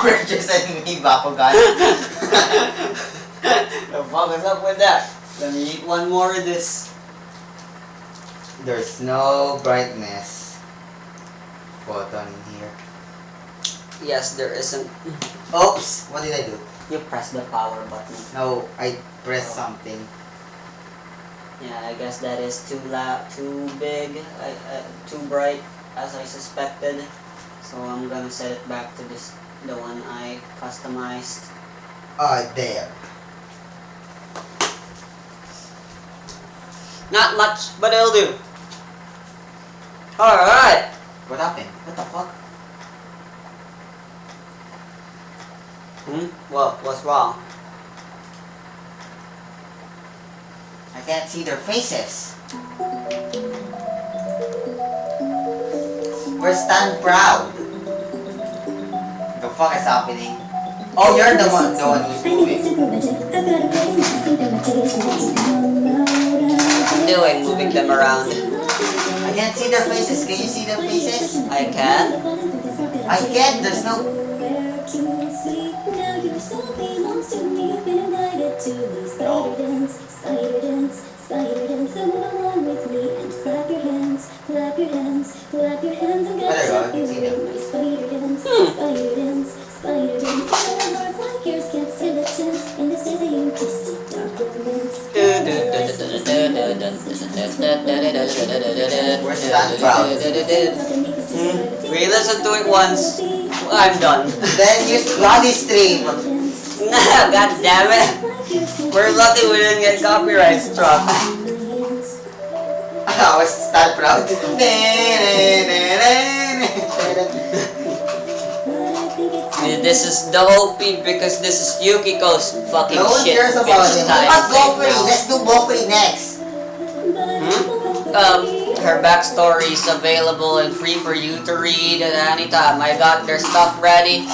You're sending me Bakugan. The fuck is up with that? Let me eat one more of this. There's no brightness button in here. Yes, there isn't. Oops! What did I do? You press the power button. No, I pressed something. Yeah, I guess that is too loud, too big, too bright, as I suspected. So I'm gonna set it back to this, the one I customized. There. Not much, but it'll do. Alright! What happened? What the fuck? What? What's wrong? I can't see their faces. We're stand proud. The fuck is happening? Oh, you're the one who's moving. I'm doing moving them around. I can't see their faces. Can you see their faces? I can. I can't. There's no. We're stand proud. We listened to it once. I'm done. Then use bloody stream. God damn it. We're lucky we didn't get copyright struck. I was stand proud. This is the OP because this is Yukiko's fucking No one shit. cares about him. time What about right Bofri? now. Let's do Bofri next. Her backstory is available and free for you to read at any time. I got their stuff ready.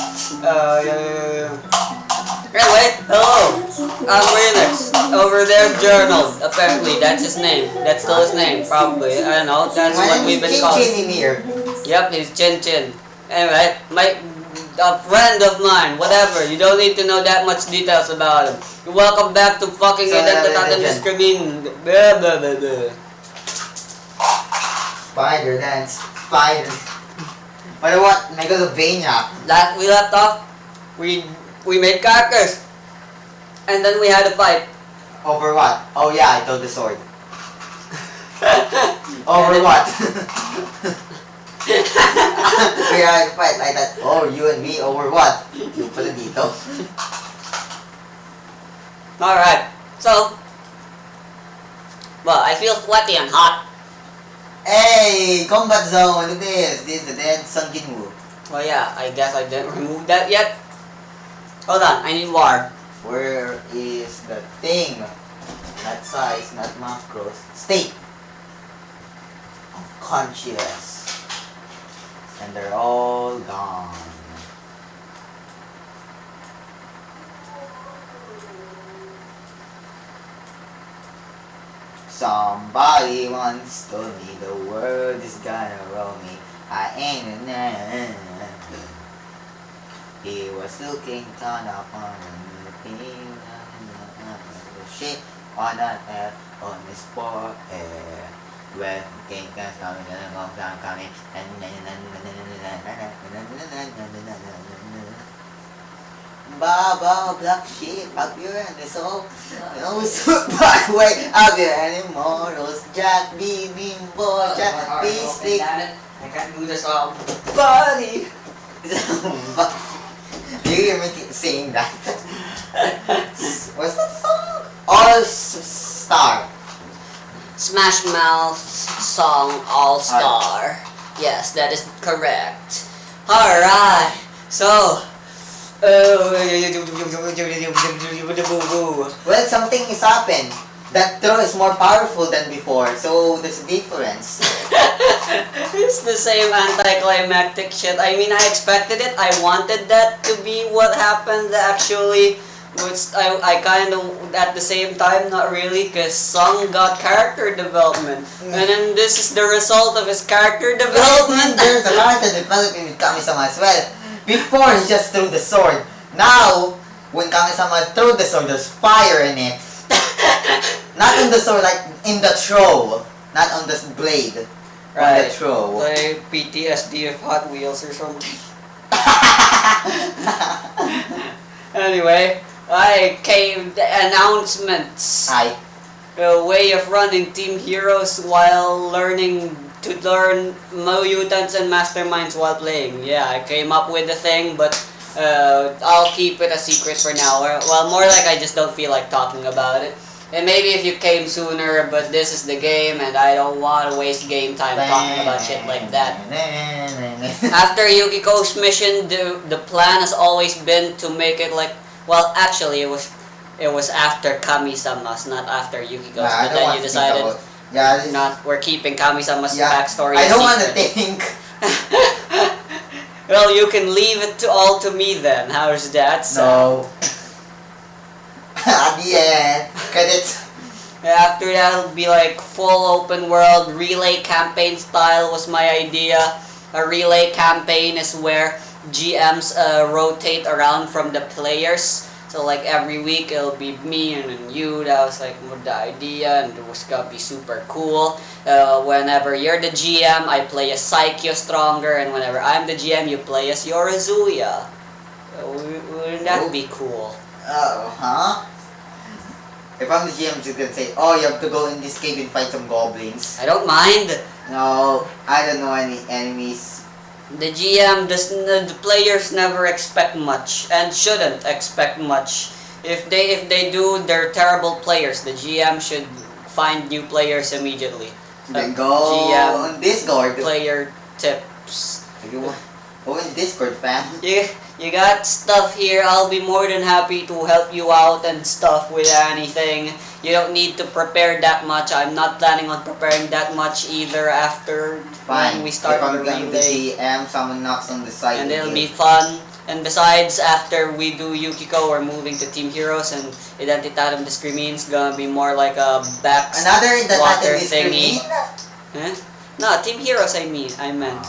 Anyway, hello. I'm Relix. Over there, Journal. Apparently, that's his name. That's still his name, probably. I don't know. That's what we've been called. Chin in here. Yep, he's Chin Chin. Anyway, a friend of mine, whatever. You don't need to know that much details about him. Welcome back to fucking Identitatem Discrimine. Blah, blah, blah, blah. Spider dance. Spider. But what? Megalovania. Last we left off, we made characters. And then we had a fight. Over what? Oh yeah, I told the sword. Over what? We had a fight like that. Oh, you and me over what? Yung pala dito. Alright, so, well, I feel sweaty and hot. Hey, combat zone. Look at this. This is the dead sunken move. Well, yeah, I guess I didn't remove that yet. Hold on, I need water. Where is the thing? Not size, not macros. State. Unconscious. And they're all gone. Somebody once told me the world is gonna roll me. I ain't a man. He was looking down upon me. Shit on an air on his forehead. When king comes coming and I'm coming. Baba, black sheep, appear and the soul. No back way out there anymore. Those Jack, Bimbo, Jack, Beastly. I can't do this all. Buddy! Do you hear me saying that? What's that song? All Star. Smash Mouth song All Star. Yes, that is correct. Alright, so. Well, something is happened. That throw is more powerful than before, so there's a difference. It's the same anticlimactic shit. I mean, I expected it. I wanted that to be what happened actually. Which I kind of, at the same time, not really, because Sung got character development. And then this is the result of his character development. There's a character development with Kami-sama as well. Before, he just threw the sword. Now, when Kami-sama threw the sword, there's fire in it. Not on the sword, like in the throw. Not on the blade. On the throw. Like PTSD of Hot Wheels or something. Anyway, announcements. Hi. A way of running Team Heroes while learning to learn mutants and masterminds while playing. Yeah, I came up with the thing, but I'll keep it a secret for now. Well, more like I just don't feel like talking about it. And maybe if you came sooner, but this is the game and I don't want to waste game time talking about shit like that. After Yukiko's mission, the plan has always been to make it like, well, actually it was after Kami-sama's, not after Yukiko's. But then you decided, we're keeping Kami-sama's backstory I don't a want to secret. think. Well, you can leave it all to me then. How's that sound? No. At the end, credits. After that, it'll be like full open world relay campaign style was my idea. A relay campaign is where GMs rotate around from the players. So like every week it'll be me and then you. That was like the idea, and it was gonna be super cool. Whenever you're the GM, I play as Psycho Stronger, and whenever I'm the GM, you play as Yorazuya. Wouldn't that be cool? Huh? If I'm the GM, I'm just gonna say, oh, you have to go in this cave and fight some goblins. I don't mind. No, I don't know any enemies. The GM the players never expect much and shouldn't expect much. If they do, they're terrible players. The GM should find new players immediately. Then go GM on Discord. Player tips. Go in Discord, fam. You got stuff here. I'll be more than happy to help you out and stuff with anything. You don't need to prepare that much. I'm not planning on preparing that much either after when we start the relay. If I'm GM, someone knocks on the side. And it'll be fun. And besides, after we do Yukiko, we're moving to Team Heroes, and Identitatem Discrimine is gonna be more like a another water Identitatem thingy. Discrimine? Huh? No, Team Heroes I meant.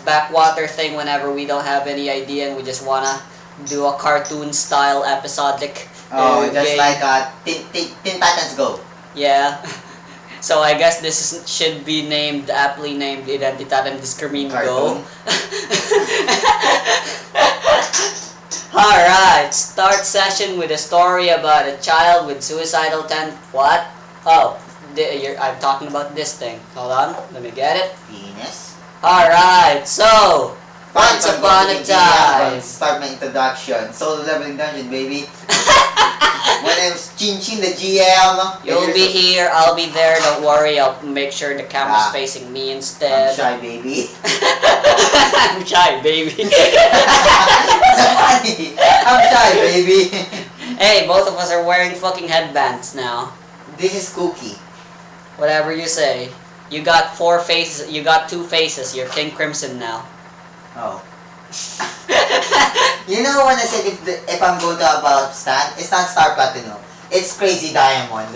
Backwater thing whenever we don't have any idea and we just wanna do a cartoon style episodic just game. like Teen Titans Go. Yeah. So I guess this should be aptly named Identitatem Discrimine Go. Alright, start session with a story about a child with suicidal what? Oh, I'm talking about this thing. Hold on, let me get it. Penis. Alright, so, once upon a time. Start my introduction. Solo leveling dungeon, baby. My name's Chin Chin, the GM. You'll be here, I'll be there, don't worry, I'll make sure the camera's facing me instead. I'm shy, baby. I'm shy, baby. I'm shy, baby. Hey, both of us are wearing fucking headbands now. This is Cookie. Whatever you say. You got 4 faces, you got 2 faces, you're King Crimson now. Oh. You know when I said if I'm going to about Stan, it's not Star Platinum. It's Crazy Diamond.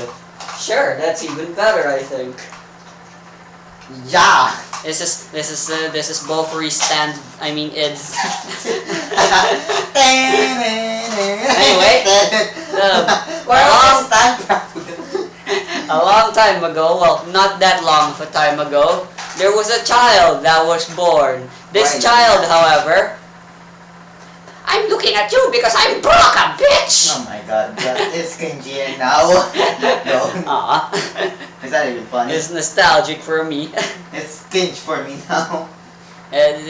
Sure, that's even better, I think. Yeah. This is both stand. I mean it's. Anyway, a long time ago, well, not that long of a time ago, there was a child that was born. This child, however, I'm looking at you because I'm broke, a bitch! Oh my god, that is cringy now. No. It's not even funny. It's nostalgic for me. It's cringe for me now. And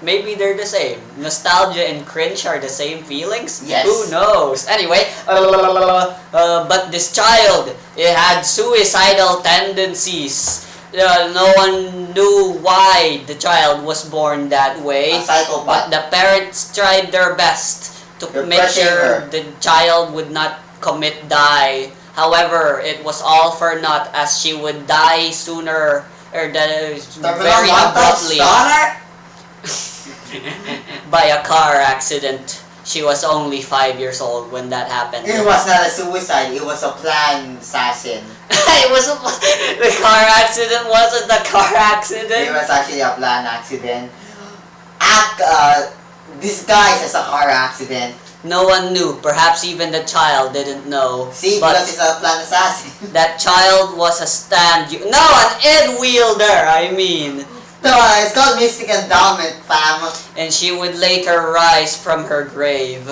maybe they're the same. Nostalgia and cringe are the same feelings? Yes. Who knows? Anyway, but this child, it had suicidal tendencies. No one knew why the child was born that way. A psychopath. But the parents tried their best to You're make sure her. the child would not die. However, it was all for naught as she would die sooner or very abruptly by a car accident. She was only 5 years old when that happened. It was not a suicide, it was a planned assassin. It was the car accident wasn't the car accident. It was actually a planned accident. act disguised as a car accident. No one knew. Perhaps even the child didn't know. See, But because it's a planned assassin. that child was a No, an Ed Wielder, I mean. No, it's called Mystic Endowment, fam. And she would later rise from her grave.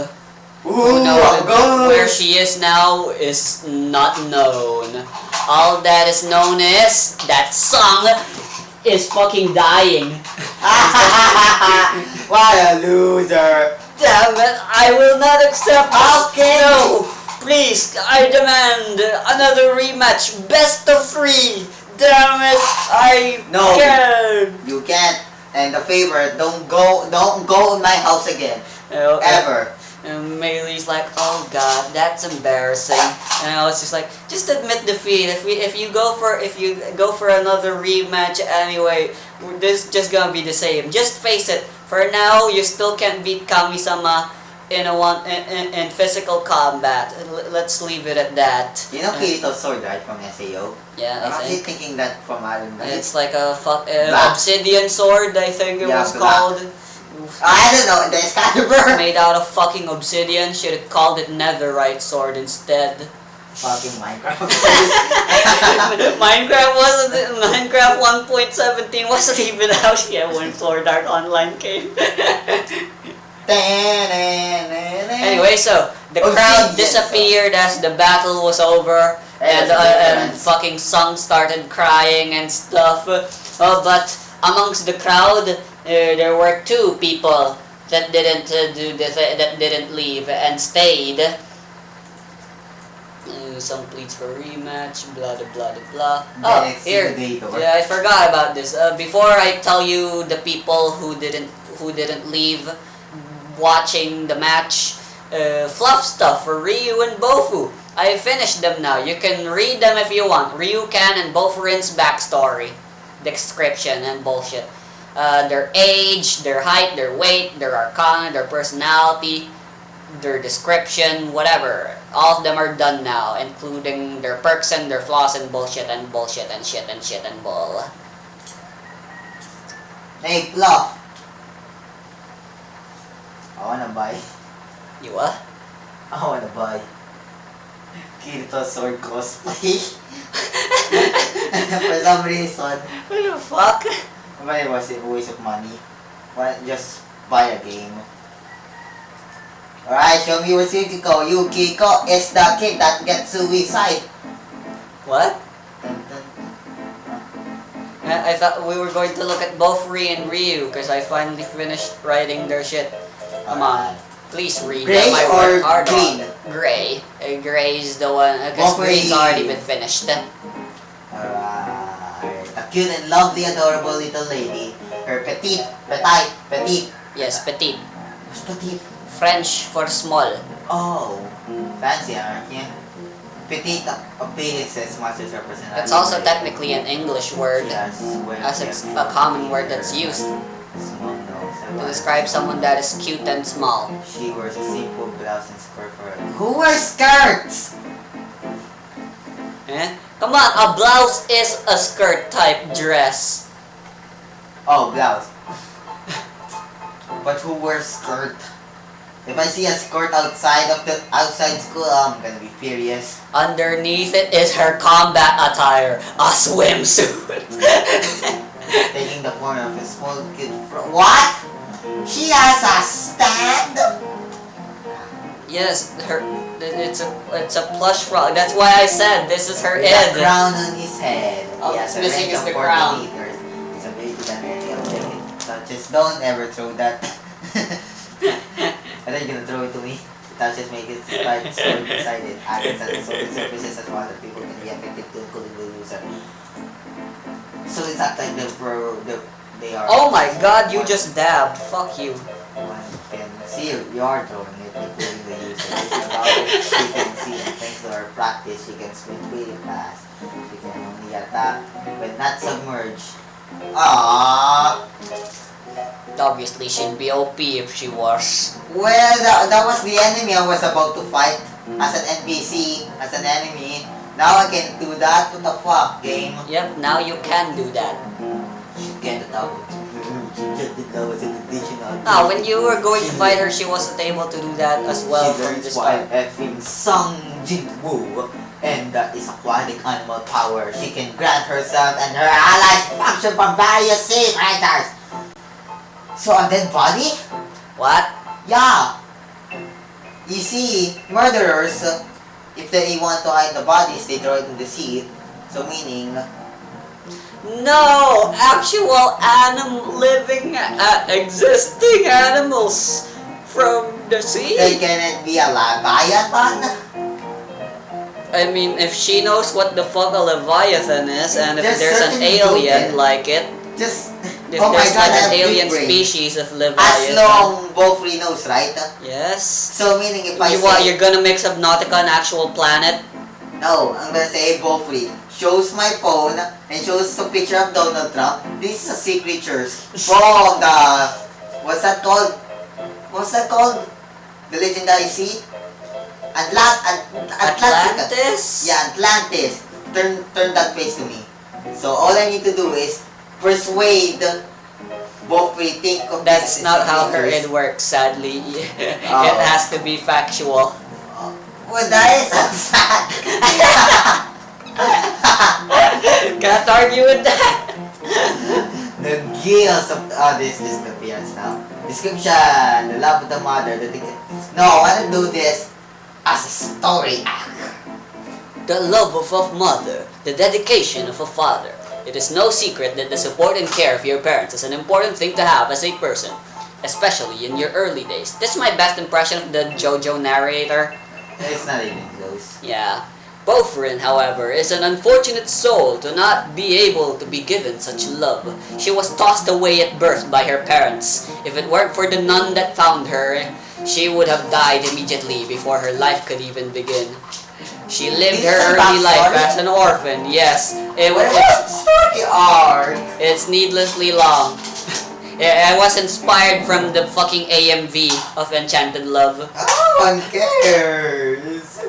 Ooh, Who knows go. where she is now is not known. All that is known is that song is fucking dying. What a loser. Damn it, I will not accept this. Okay. No, please, I demand another rematch. Best of 3. Damn it, I No. can't. You can't. And the favor, don't go in my house again. Ever. And Maylee's like, oh god, that's embarrassing. And I was just like, just admit defeat. If you go for another rematch anyway, this is just gonna be the same. Just face it. For now, you still can't beat Kami-sama in physical combat. Let's leave it at that. You know Kirito's sword, right, from SAO? Yeah, I'm I actually think thinking that from Iron Man. it's like a Black. obsidian sword. I think it Yeah, was black. called. I don't know, the Excalibur! Made out of fucking obsidian. Should have called it Netherite sword instead. Fucking Minecraft. Minecraft 1.17 wasn't even out yet when Sword Art Online came. Anyway, so the crowd disappeared as the battle was over, and fucking Sung started crying and stuff. But amongst the crowd, there were 2 people that didn't that didn't leave and stayed. Some pleads for rematch, blah blah blah blah. Oh, here. Yeah, I forgot about this. Before I tell you the people who didn't leave watching the match, fluff stuff for Ryu and Bofu. I finished them now. You can read them if you want. Ryu-kan and Bofurin's backstory, description and bullshit. Their age, their height, their weight, their arcana, their personality, their description, whatever. All of them are done now, including their perks and their flaws and bullshit and bullshit and shit and shit and bull. Hey, Fluff. I wanna buy. You what? I wanna buy Kirito's sword cosplay. For some reason. What the fuck? But it was a waste of money. Why not just buy a game? Alright, show me what's Yukiko. Yukiko is the kid that gets suicide. What? I thought we were going to look at both Ri and Ryu because I finally finished writing their shit. Come on, please read. Gray I or worked hard green? on. Gray. Gray is the one because green's already been finished. Alright, a cute and lovely, adorable little lady. Her petite. Yes, petite. What's petite? French for small. Oh, fancy, aren't you? Petite appearances matches her personality. That's also technically an English word, Yes, as it's a common word that's used Small nose. to describe someone that is cute and small. She wears a simple blouse and skirt for her. Who wears skirts? Eh? Come on, a blouse is a skirt type dress. Oh, blouse. But who wears skirt? If I see a skirt outside school, I'm gonna be furious. Underneath it is her combat attire, a swimsuit. Taking the form of a small kid from what? She has a stand? Yes, it's a plush frog. That's why I said this is her With head. a crown on his head. All He that's has a missing range is of the 40 crown. meters. It's a big than any object it touches. Don't ever throw that. I thought you're gonna throw it to me. It touches make it start stored beside it. Actions and solid surfaces that other people can be effective to including the user. So it's not like they are. Oh my god, you just dabbed. Fuck you. One can see you are throwing it, including the user. This is about it. She can see, and thanks to her practice, she can swim pretty fast. She can only attack, but not submerge. Ah. Obviously, she'd be OP if she was. Well, that was the enemy I was about to fight as an NPC, as an enemy. Now I can do that. What the fuck, game? Yep, now you can do that. Get it out. Enchanted love was an additional. When you were going to fight her, she wasn't able to do that as well She from learns the while start. effing Sung Jin Woo, and that is aquatic animal power. She can grant herself and her allies function from various sea creatures. So a dead body? What? Yeah. You see, murderers, if they want to hide the bodies, they throw it in the sea. So meaning, No! Actual living, existing animals from the sea? they cannot be a Leviathan. I mean, if she knows what the fuck a Leviathan is, and if There's there's an certainly alien broken. like it, Just, if oh my there's god, like I an have alien big brain. species of As Leviathan. long Bofree knows, right? Yes. So meaning if I say, You're gonna mix Subnautica and actual planet? no, I'm gonna say Bofree shows my phone and shows the picture of Donald Trump. These are sea creatures from the, what's that called? What's that called? The legendary sea? Atlantica. Atlantis? Yeah, Atlantis. Turn that face to me. So all I need to do is persuade Bofree think of That's these not how her creatures. id works, sadly. Oh. It has to be factual. Well, that is so sad. Can't argue with that. The gills of this disappearance now. Description: the love of the mother. No, I want to do this as a story arc. The love of a mother, the dedication of a father. It is no secret that the support and care of your parents is an important thing to have as a person, especially in your early days. This is my best impression of the JoJo narrator. It's not even close. Yeah. Bofrin, however, is an unfortunate soul to not be able to be given such love. She was tossed away at birth by her parents. If it weren't for the nun that found her, she would have died immediately before her life could even begin. She lived This is her a early life backstory? as an orphan, yes. What's the story arc? It's needlessly long. I was inspired from the fucking AMV of Enchanted Love. No one cares.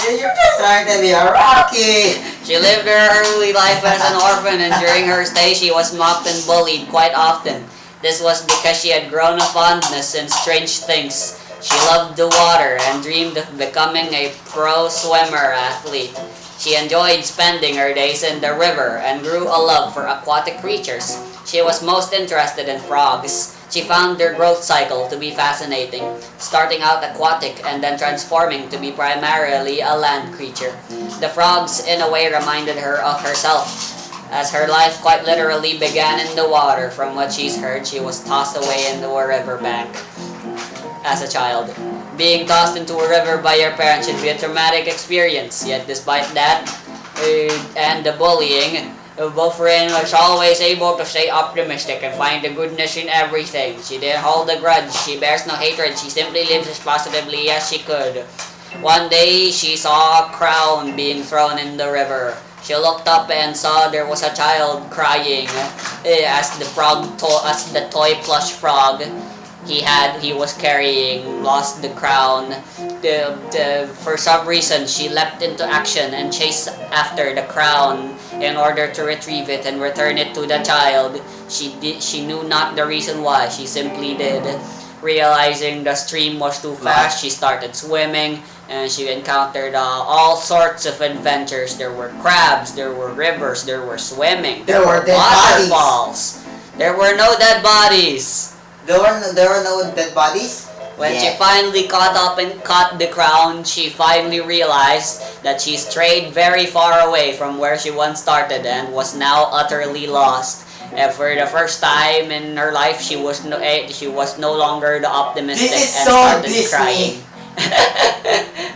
You're just trying to be a Rocky. She lived her early life as an orphan, and during her stay she was mocked and bullied quite often. This was because she had grown a fondness in strange things. She loved the water and dreamed of becoming a pro swimmer athlete. She enjoyed spending her days in the river and grew a love for aquatic creatures. She was most interested in frogs. She found their growth cycle to be fascinating, starting out aquatic and then transforming to be primarily a land creature. The frogs in a way reminded her of herself, as her life quite literally began in the water. From what she's heard, she was tossed away into a riverbank as a child. Being tossed into a river by your parents should be a traumatic experience, yet despite that, and the bullying, Bofrin was always able to stay optimistic and find the goodness in everything. She didn't hold a grudge, she bears no hatred, she simply lives as positively as she could. One day, she saw a crown being thrown in the river. She looked up and saw there was a child crying as the toy plush frog he was carrying lost the crown. For some reason, she leapt into action and chased after the crown in order to retrieve it and return it to the child. She knew not the reason why, she simply did. Realizing the stream was too fast, she started swimming, and she encountered all sorts of adventures. There were crabs, there were rivers, there were swimming, There were dead waterfalls. There were no dead bodies. There were no dead bodies? When Yeah. she finally caught up and caught the crown, she finally realized that she strayed very far away from where she once started and was now utterly lost. And for the first time in her life, she was no longer the optimistic This is and so started Disney. crying.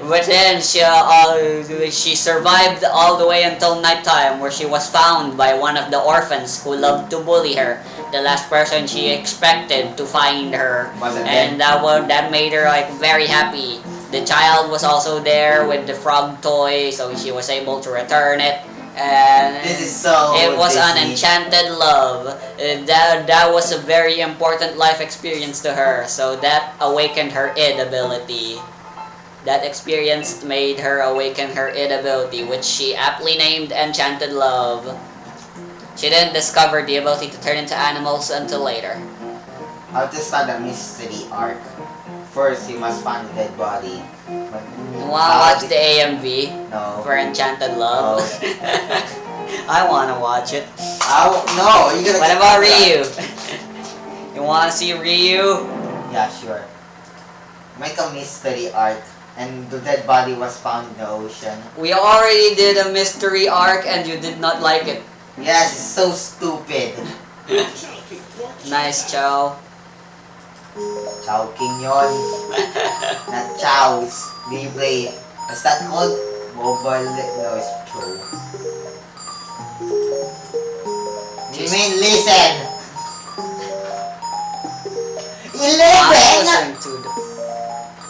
But then she survived all the way until nighttime, where she was found by one of the orphans who loved to bully her. The last person she expected to find her, and that made her like very happy. The child was also there with the frog toy, so she was able to return it. And This is so it was an Disney. enchanted love. That was a very important life experience to her, so that awakened her id ability. That experience made her awaken her id ability, which she aptly named Enchanted Love. She didn't discover the ability to turn into animals until later. How to start a mystery arc. First, you must find the dead body. You wanna watch the AMV No. for Enchanted Love? I wanna watch it. No, you gotta. What about Ryu? You wanna see Ryu? Yeah, sure. Make a mystery arc, and the dead body was found in the ocean. We already did a mystery arc and you did not like it. Yes, it's so stupid. Nice, Chow. Chowking yon. Not chows. Gameplay. What's that called? Mobile. No, it's true. You mean listen? 11!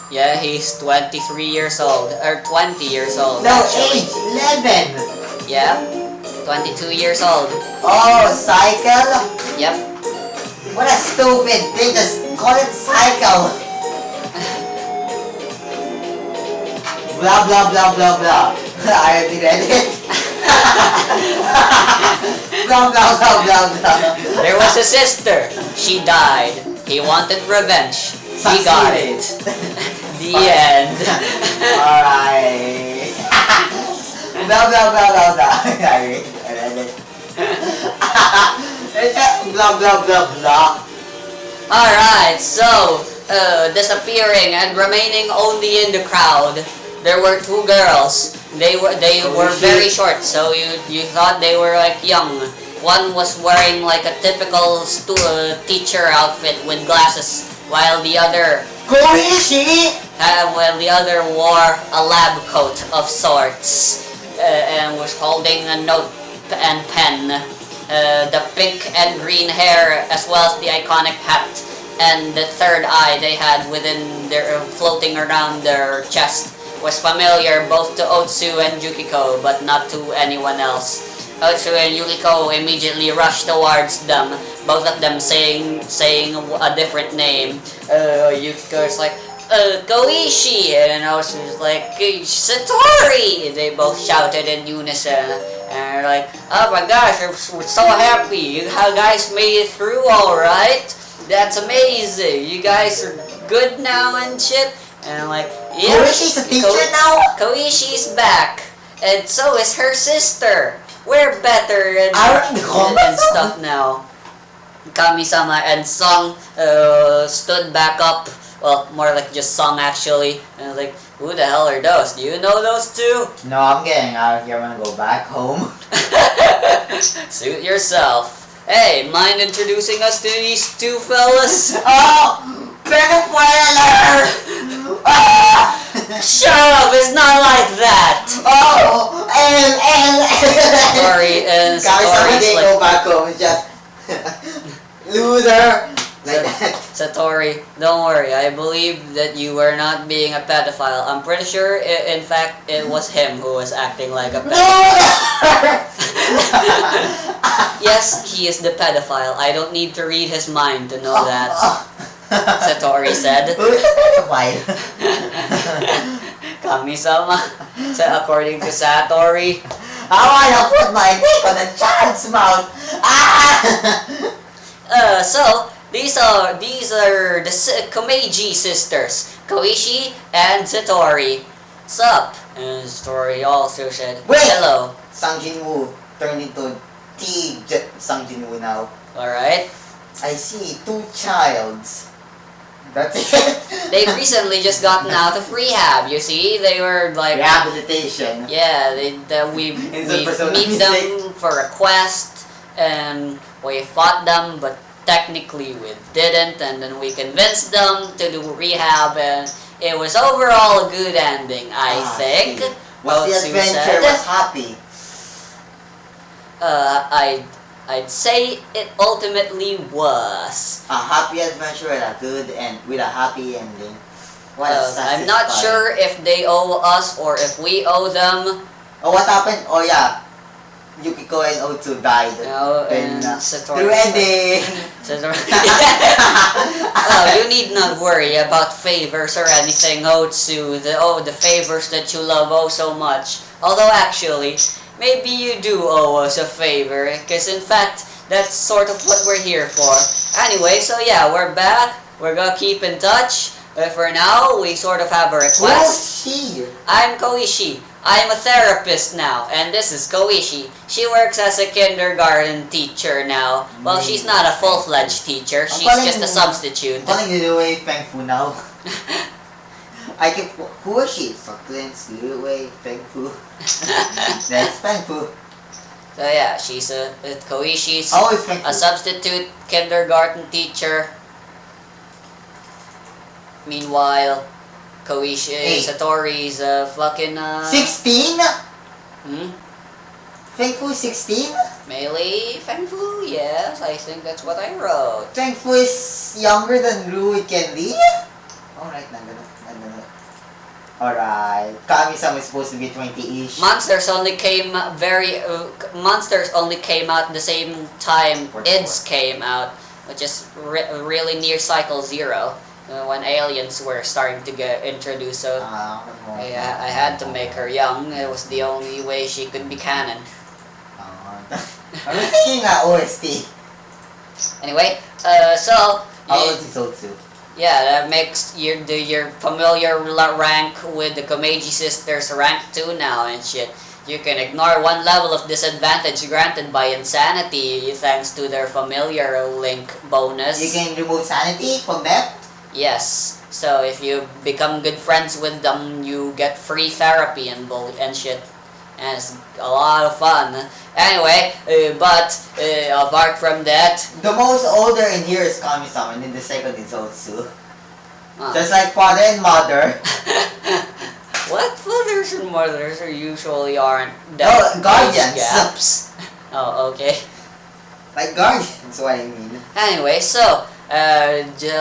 Yeah, he's 23 years old. Or 20 years old. No, actually. age 11! Yeah, 22 years old. Oh, cycle? Yep. What a stupid thing, just call it cycle. Blah blah blah blah blah. I already read it. Blah blah blah blah blah. There was a sister. She died. He wanted revenge. He got it. The end. Alright. Blah blah blah blah blah. I read it. It's just blah blah blah blah. Alright, so, disappearing and remaining only in the crowd, there were two girls. They were very short, so you thought they were like young. One was wearing like a typical teacher outfit with glasses, while the other wore a lab coat of sorts, and was holding a note and pen. The pink and green hair, as well as the iconic hat, and the third eye they had within their floating around their chest was familiar both to Otsu and Yukiko, but not to anyone else. Otsu and Yukiko immediately rushed towards them, both of them saying a different name. Yukiko is like, Koishi, and Otsu is like, Satori! They both shouted in unison. And like, oh my gosh, we're so happy. You guys made it through alright. That's amazing. You guys are good now and shit. And like, yeah. Koishi's a teacher now? Koishi's back. And so is her sister. We're better and stuff now. Kami-sama and Song stood back up. Well, more like just Song actually. And I was like, who the hell are those? Do you know those two? No, I'm getting out of here. I'm gonna go back home. Suit yourself. Hey, mind introducing us to these two fellas? Oh! Venezuela! Shut up! It's not like that! Oh! Sorry, and Guys, Satori's they like... go back home. It's just... Loser! Like that. Satori, don't worry. I believe that you were not being a pedophile. I'm pretty sure, in fact, it was him who was acting like a pedophile. Yes, he is the pedophile. I don't need to read his mind to know that. Satori said. Why? Kami-sama. So according to Satori. I wanna put my dick on a child's mouth. So these are the Komeiji sisters, Koishi and Satori. Sup? And Satori also said, wait! hello. Sang Jinwoo turned into Sang Jinwoo now. Alright. I see 2 childs. That's it. They've recently just gotten out of rehab, you see? They were like... Rehabilitation. Yeah, we meet them for a quest, and we fought them, but technically we didn't, and then we convinced them to do rehab, and it was overall a good ending, I think. Was the adventure was happy? I'd say it ultimately was. A happy adventure with a good end, with a happy ending. What a I'm not sure if they owe us or if we owe them. Oh, what happened? Oh yeah, Yukiko and Otsu died. No, Then, and Satori. through ending. Oh, you need not worry about favors or anything, Otsu. The favors that you love oh so much. Although actually, maybe you do owe us a favor, because in fact, that's sort of what we're here for. Anyway, so yeah, we're back. We're gonna keep in touch. For now, we sort of have a request. She. I'm Koishi. I'm a therapist now, and this is Koishi. She works as a kindergarten teacher now. Well, she's not a full-fledged teacher. She's just a substitute. I'm calling you away thankful now. I can. Who is she? Succulents, Liwei, thankful. That's thankful. So yeah, she's Koishi's Always thankful. a substitute kindergarten teacher. Meanwhile, Hey. Satori's a fucking 16? Hmm? Thankful 16? Melee Fengfu? Yes, I think that's what I wrote. Thankful is younger than Rui Candy? Alright, Alright. Kami-sama is supposed to be 20-ish. Monsters only came Monsters only came out the same time IDS came out, which is really near cycle 0. When aliens were starting to get introduced, so I had to make her young. It was the only way she could be canon. I was thinking that OST. Anyway, so How old is Otsu? yeah, that makes your familiar rank with the Komeiji sisters rank 2 now and shit. You can ignore one level of disadvantage granted by insanity thanks to their familiar link bonus. You can remove sanity from them? Yes. So if you become good friends with them, you get free therapy and shit. And it's a lot of fun. Anyway, but apart from that... The most older in here is Kami-sama, and then the second is Otsu. Huh. Just like father and mother. What? Fathers and mothers usually aren't guardians. gaps. Oh, okay. Like guardians, what I mean. Anyway, so...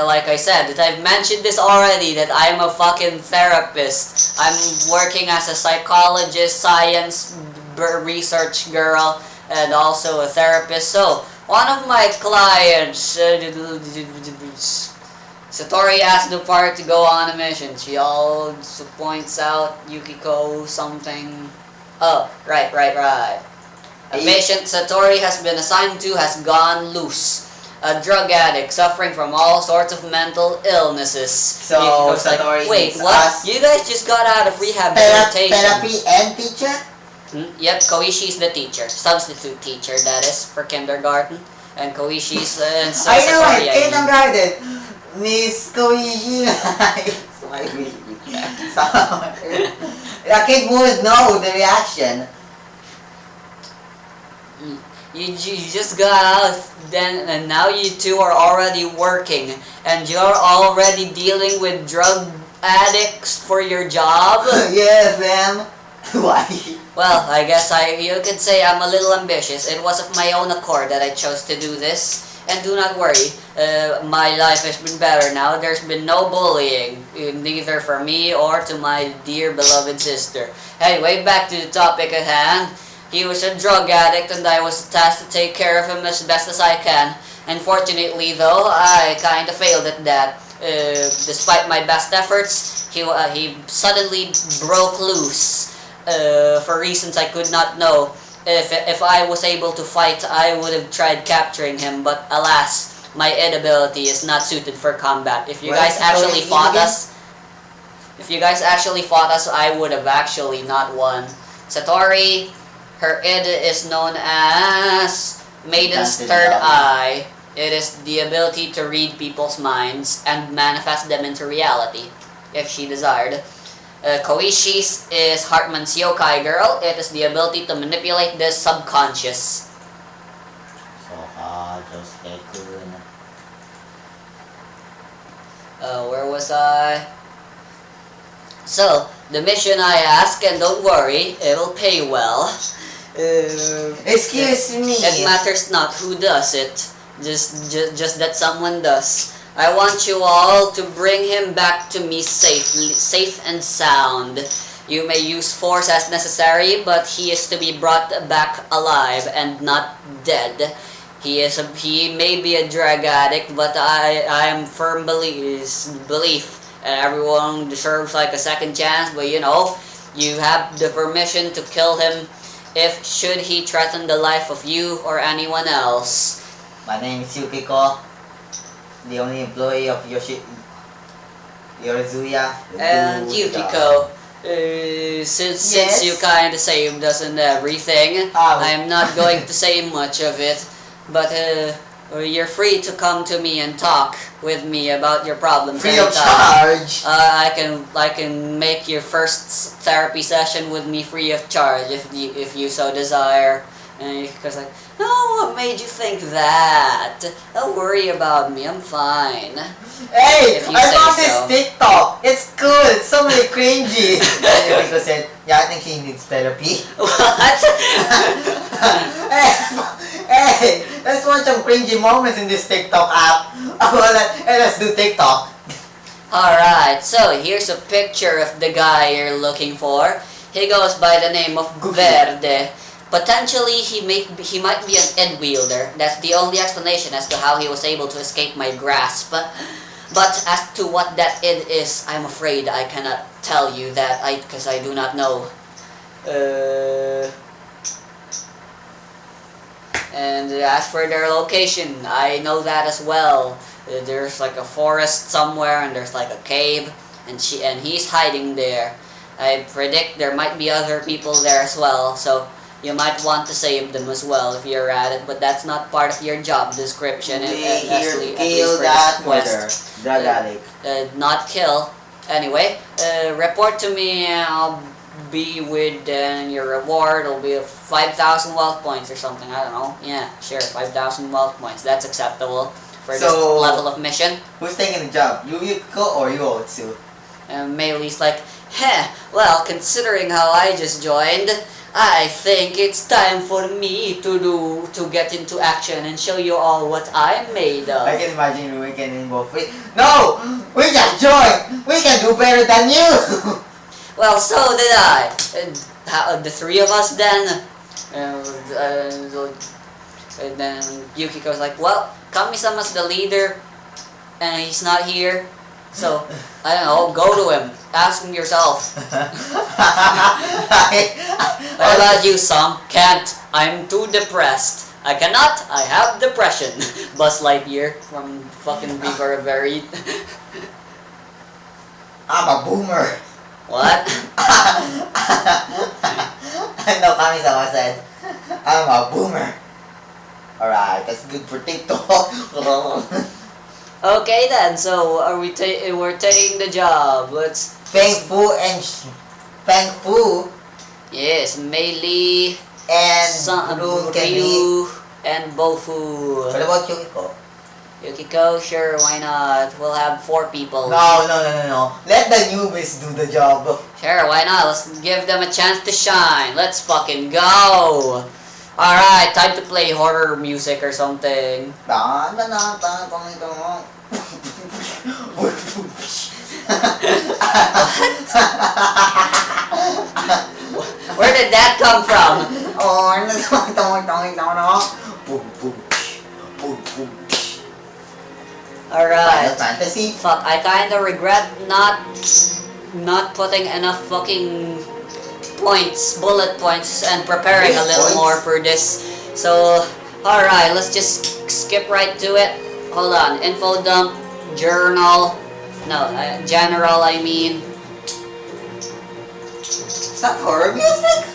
like I said, I've mentioned this already, that I'm a fucking therapist. I'm working as a psychologist, science research girl, and also a therapist. So, one of my clients, Satori asked the party to go on a mission. She also points out Yukiko something. Oh, right. A patient Satori has been assigned to has gone loose. A drug addict suffering from all sorts of mental illnesses. So, Satori wait, needs what? us. You guys just got out of rehabilitation. Therapy and teacher? Yep, Koishi's the teacher. Substitute teacher, that is, for kindergarten. And Koishi's I know Satori, it! Kindergarten! Miss Koishi! My baby. A kid would know the reaction. You just got out, then, and now you two are already working, and you're already dealing with drug addicts for your job? Yes, ma'am. Why? Well, I guess you could say I'm a little ambitious. It was of my own accord that I chose to do this. And do not worry, my life has been better now. There's been no bullying, neither for me or to my dear beloved sister. Anyway, back to the topic at hand. He was a drug addict and I was tasked to take care of him as best as I can. Unfortunately though, I kinda failed at that. Despite my best efforts, he suddenly broke loose for reasons I could not know. If I was able to fight, I would have tried capturing him, but alas, my inability is not suited for combat. If you guys actually fought us, I would have actually not won. Satori, her id is known as Maiden's Third Eye. It is the ability to read people's minds and manifest them into reality, if she desired. Koishi's is Hartman's Yokai Girl. It is the ability to manipulate the subconscious. So, just Where was I? So, the mission I ask, and don't worry, it'll pay well. Excuse me. It matters not who does it, just that someone does. I want you all to bring him back to me safe and sound. You may use force as necessary, but he is to be brought back alive and not dead. He may be a drug addict, but I am firm belief everyone deserves like a second chance. But you know, you have the permission to kill him if should he threaten the life of you or anyone else. My name is Yukiko, the only employee of Yorizuya. And Yukiko, since you kinda saved us and everything, I'm not going to say much of it, but you're free to come to me and talk with me about your problems. Free of anytime. charge. I can make your first therapy session with me free of charge if you so desire. And Yukiko's like, oh, what made you think that? Don't worry about me, I'm fine. Hey, If you I say found so. this TikTok. It's good. It's so really cringy. And Yukiko said, yeah, I think he needs therapy. What? Hey, let's watch some cringy moments in this TikTok app. Hey, let's do TikTok. Alright, so here's a picture of the guy you're looking for. He goes by the name of Verde. Potentially, he might be an id wielder. That's the only explanation as to how he was able to escape my grasp. But as to what that id is, I'm afraid I cannot tell you that, because I do not know. And as for their location, I know that as well. There's like a forest somewhere, and there's like a cave, and he's hiding there. I predict there might be other people there as well, so you might want to save them as well if you're at it, but that's not part of your job description. Kill that murder. Drug addict. Not kill. Anyway, report to me and I'll be with your reward will be 5,000 wealth points or something, I don't know. Yeah, sure, 5,000 wealth points. That's acceptable for this level of mission. Who's taking the job? Yukiko or Yuotsu? And Meili's like, well, considering how I just joined, I think it's time for me to get into action and show you all what I'm made of. I can imagine we can involve. No! We just joined! We can do better than you! Well, so did I. And the three of us then. And then Yukiko's like, well, Kami-sama's the leader, and he's not here. So, I don't know, go to him. Ask him yourself. What about you, Sam? Can't. I'm too depressed. I cannot. I have depression. Buzz Lightyear from fucking Beaver Very. I'm a boomer. What? No, Kami-sama said, I'm a boomer. Alright, that's good for TikTok. Okay then, so we're taking the job. Let's Feng Fu yes, Meili and Ryu and Bofu. What about Yukiko? Yukiko, sure, why not? We'll have 4 people. No. Let the newbies do the job. Sure, why not? Let's give them a chance to shine. Let's fucking go. Alright, time to play horror music or something. Where did that come from? Alright. Fantasy. Fuck, I kinda regret not putting enough fucking bullet points, and preparing a little more for this. So, alright, let's just skip right to it. Hold on, info dump, journal, no, general I mean. Is that horror music?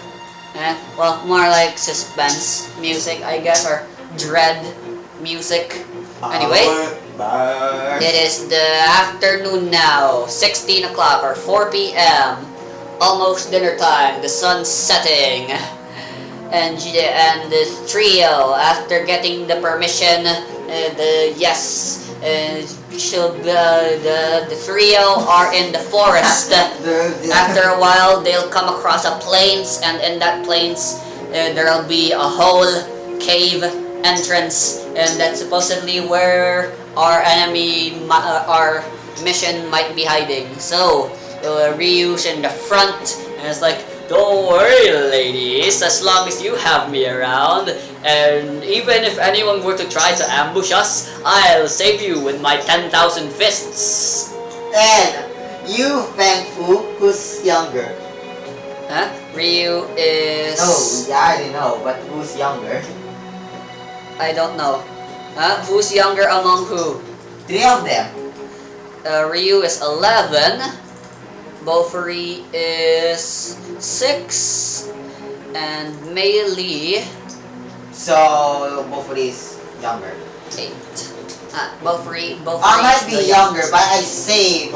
Well, more like suspense music, I guess, or dread music. Anyway, it is the afternoon now, 16 o'clock or 4 p.m. Almost dinner time, the sun's setting. And the trio, after getting the permission, the trio are in the forest. After a while, they'll come across a plains, and in that plains, there'll be a whole cave entrance, and that's supposedly where our mission might be hiding. So, Ryu's in the front, and it's like, don't worry, ladies, as long as you have me around, and even if anyone were to try to ambush us, I'll save you with my 10,000 fists. And you, Feng Fu, who's younger? Huh? Ryu is... No, yeah, I already know, but who's younger? I don't know. Huh? Who's younger among who? 3 of them. Ryu is 11. Bofuri is 6. And Mei Lee... So, Bofuri is younger. 8. Bofuri I might is be the younger, youngest. but I say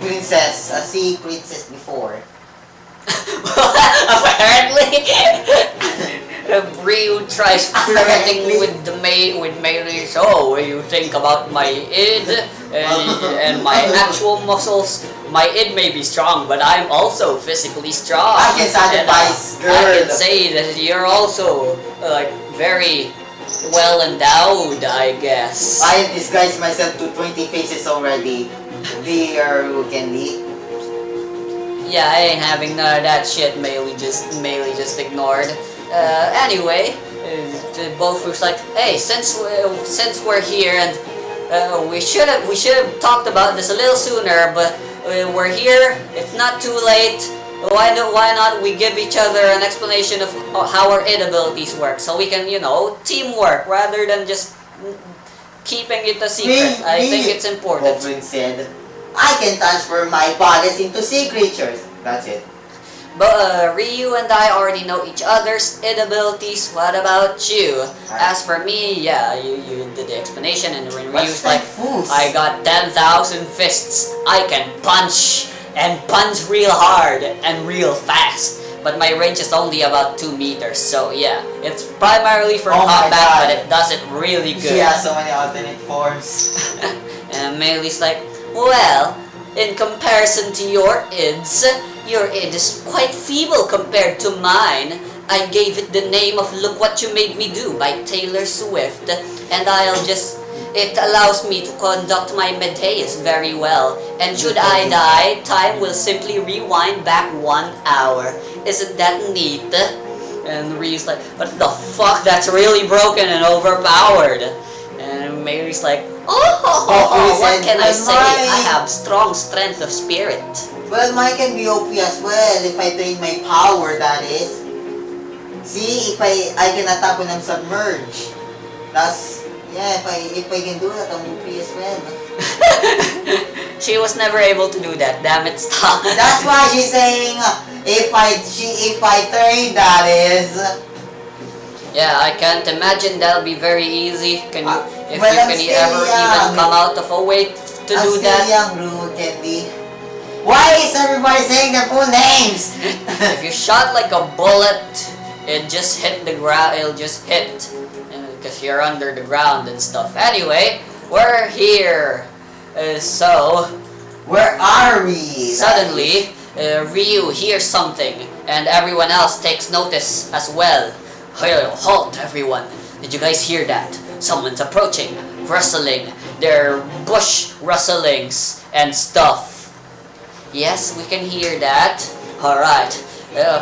princess, sea princess before. Apparently, Ryu tries flirting with Mei. So, what do you think about my id and my actual muscles? My id may be strong, but I'm also physically strong. I can sacrifice And, girl. I can say that you're also like very well endowed, I guess. I have disguised myself to 20 faces already. Dear Candy. Yeah, I ain't having none of that shit. Melee just ignored. Anyway, both was like, hey, since we're here and we should have talked about this a little sooner, but we're here. It's not too late. Why not we give each other an explanation of how our abilities work, so we can, teamwork rather than just keeping it a secret. I think it's important. Goblin said, I can transfer my bodies into sea creatures. That's it. But Ryu and I already know each other's abilities. What about you? As for me, yeah, you did the explanation, and when Ryu's like, I got 10,000 fists. I can punch and punch real hard and real fast. But my range is only about 2 meters, so yeah, it's primarily for combat, but it does it really good. She has so many alternate forms. And Melee's like, well, in comparison to your ids is quite feeble compared to mine. I gave it the name of Look What You Made Me Do by Taylor Swift, and it allows me to conduct my medallions very well. And should I die, time will simply rewind back 1 hour. Isn't that neat? And Ryu's like, what the fuck? That's really broken and overpowered. And Mary's like, what can I say? I have strong strength of spirit. Well, mine can be OP as well if I train my power, that is. See, if I can attack when I'm submerged. That's, yeah, if I can do that, I'm OP as well. She was never able to do that. Damn it, stop. That's why she's saying, if I train, that is. Yeah, I can't imagine that'll be very easy. Can you, if well, you can ever even come out of a way to do that? I'm still young, Rude Candy. Why is everybody saying their full names? If you shot like a bullet, it just hit the ground. It'll just hit because you're under the ground and stuff. Anyway, we're here. So, where are we? Suddenly, Ryu hears something, and everyone else takes notice as well. Halt, everyone! Did you guys hear that? Someone's approaching, rustling. They're bush rustlings and stuff. Yes, we can hear that. Alright,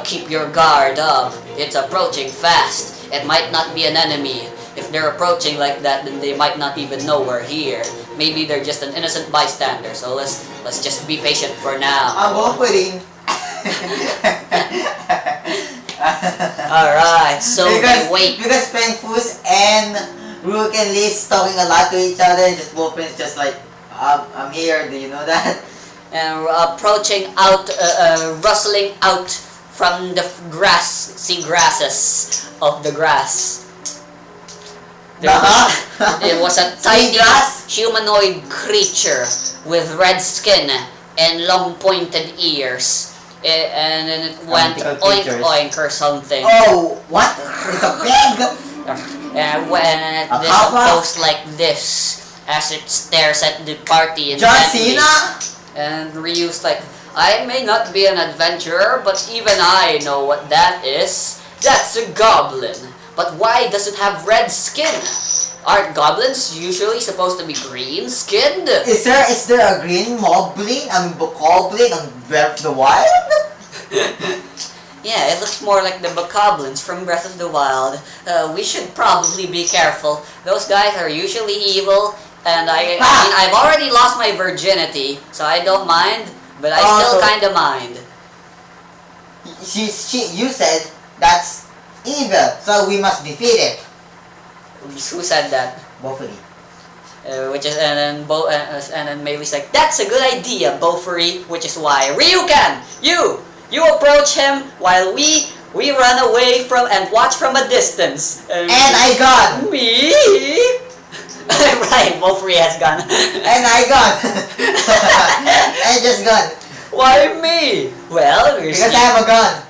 keep your guard up. It's approaching fast. It might not be an enemy. If they're approaching like that, then they might not even know we're here. Maybe they're just an innocent bystander. So let's just be patient for now. I'm opening. Alright, so we wait. Because Penfus and Rook and Liz talking a lot to each other, and just Wolfman's just like, I'm here, do you know that? And approaching out, rustling out from the grasses of the grass. It was a tiny humanoid creature with red skin and long pointed ears. And then it went oink oink or something. Oh, what? It's a pig! And when it goes like this as it stares at the party intently. John Cena? And Ryu's like, I may not be an adventurer, but even I know what that is. That's a goblin. But why does it have red skin? Aren't goblins usually supposed to be green skinned? Is there a green moblin? Bokoblin on Breath of the Wild? Yeah, it looks more like the bokoblins from Breath of the Wild. We should probably be careful. Those guys are usually evil, and I mean, I've already lost my virginity, so I don't mind, but I still kinda mind. You said that's evil, so we must defeat it. Who said that? Bofuri. Which is and then Maylee's like, that's a good idea, Bofuri. Which is why Ryukan, you approach him while we run away from and watch from a distance. And I gun. Me. Right, Bofuri has gun. And I gun. I just gun. Why me? Well, Because I have a gun.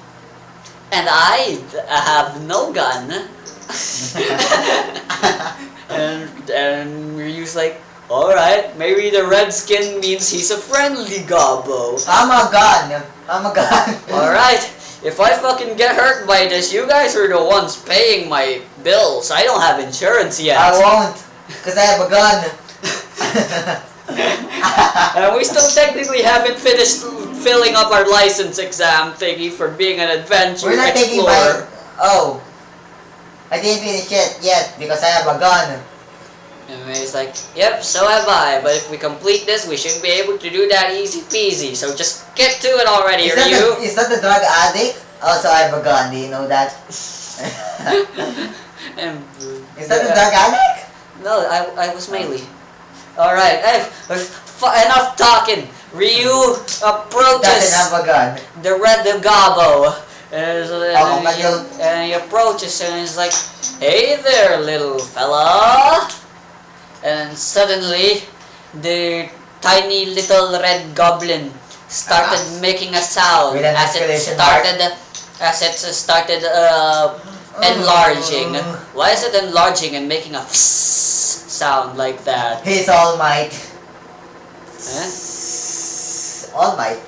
And I have no gun. and Ryu's like, alright, maybe the red skin means he's a friendly gobbo. I'm a gun. Alright, if I fucking get hurt by this, you guys are the ones paying my bills. I don't have insurance yet. I won't, because I have a gun. And we still technically haven't finished filling up our license exam thingy for being an adventure We're not taking explorer. Oh. I didn't finish it yet because I have a gun. And he's like, yep, so have I, but if we complete this, we should be able to do that easy peasy, so just get to it already, Ryu. Is that the drug addict? Also, I have a gun, do you know that? And, Is that the drug addict? No, I was Melee. Alright, enough talking. Ryu approaches Doesn't have a gun. the gobbo. And he approaches and he's like, hey there, little fella. And suddenly, the tiny little red goblin started making a sound With an as it exclamation started enlarging. Why is it enlarging and making a sound like that? He's All Might. Huh? All Might.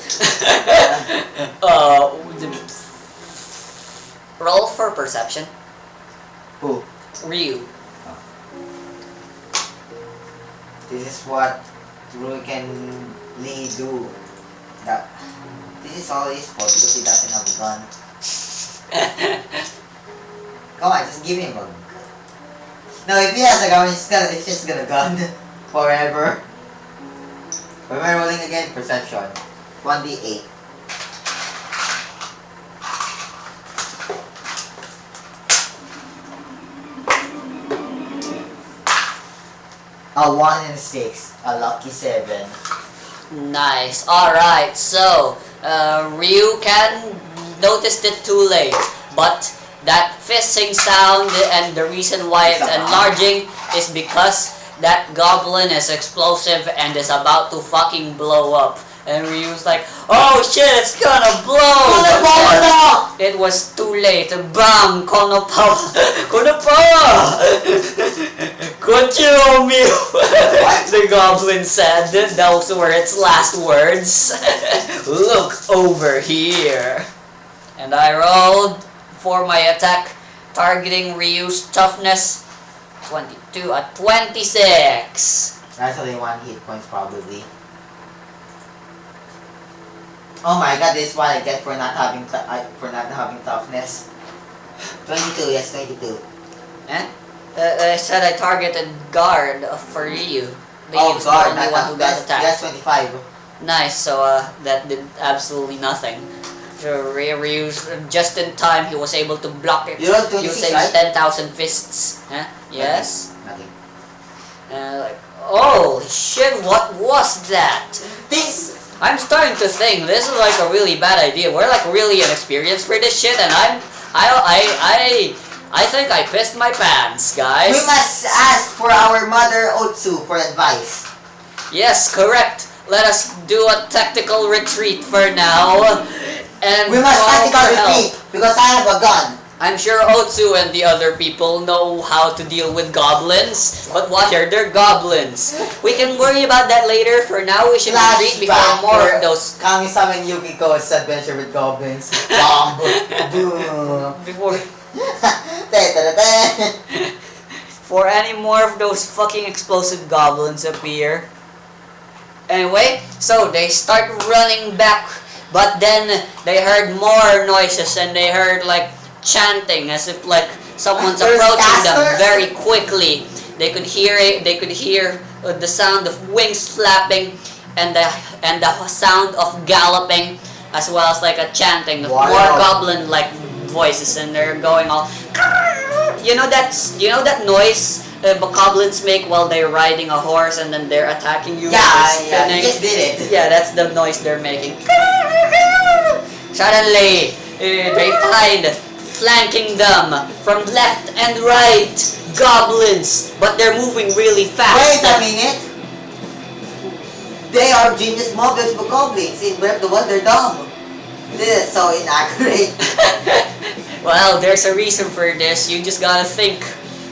Roll for perception. Who? Ryu. This is what Ryu can Lee do. That. This is all his fault because he doesn't have a gun. Come on, just give him a gun. No, if he has a gun, it's just gonna gun forever. What am I rolling again? Perception. 1d8. A 1 and 6. A lucky 7. Nice. Alright, so Ryu can noticed it too late, but that hissing sound and the reason why it's enlarging is because that goblin is explosive and is about to fucking blow up. And Ryu's like, oh shit, it's gonna blow! It was too late. Bam! Konopawa! Konopawa! Kochiromi! The goblin said. Those were its last words. Look over here. And I rolled for my attack, targeting Ryu's toughness. 22 at 26. That's only 1 hit points probably. Oh my god, this is what I get for not having toughness. 22, yes, 22. Eh? I said I targeted guard for Ryu. Oh, Ryu's guard, the only one who got attacked. that's 25. Nice, so that did absolutely nothing. So Ryu's just in time, he was able to block it You rolled 26, using right? 10,000 fists. Huh? Yes? Nothing. Like, oh shit, what was that? This! I'm starting to think this is like a really bad idea. We're like really inexperienced for this shit, and I think I pissed my pants, guys. We must ask for our mother Otsu for advice. Yes, correct. Let us do a tactical retreat for now, and We must call tactical for help. retreat because I have a gun. I'm sure Otsu and the other people know how to deal with goblins, but what are their goblins? We can worry about that later. For now, we should retreat before more of those. Kami-sama and Yukiko's adventure with goblins. Bomb. Boom. Before for any more of those fucking explosive goblins appear. Anyway, so they start running back, but then they heard more noises and they heard like chanting as if like someone's There's approaching them casters? very quickly. They could hear it. They could hear the sound of wings flapping and the sound of galloping. as well as like a chanting of Wow. more goblin-like voices, and they're going all. You know that noise goblins make while they're riding a horse and then they're attacking you. Yeah, with yeah, spinning? you just did it. Yeah, that's the noise they're making. Suddenly, they find flanking them from left and right goblins, but they're moving really fast. Wait a minute. They are genius moguls for goblins. In Breath of the Wild, they're dumb. This is so inaccurate. Well, there's a reason for this. You just gotta think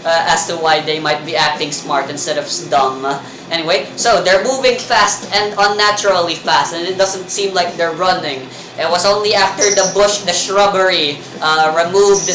as to why they might be acting smart instead of dumb. Anyway, so they're moving fast and unnaturally fast, and it doesn't seem like they're running. It was only after the bush, the shrubbery, removed,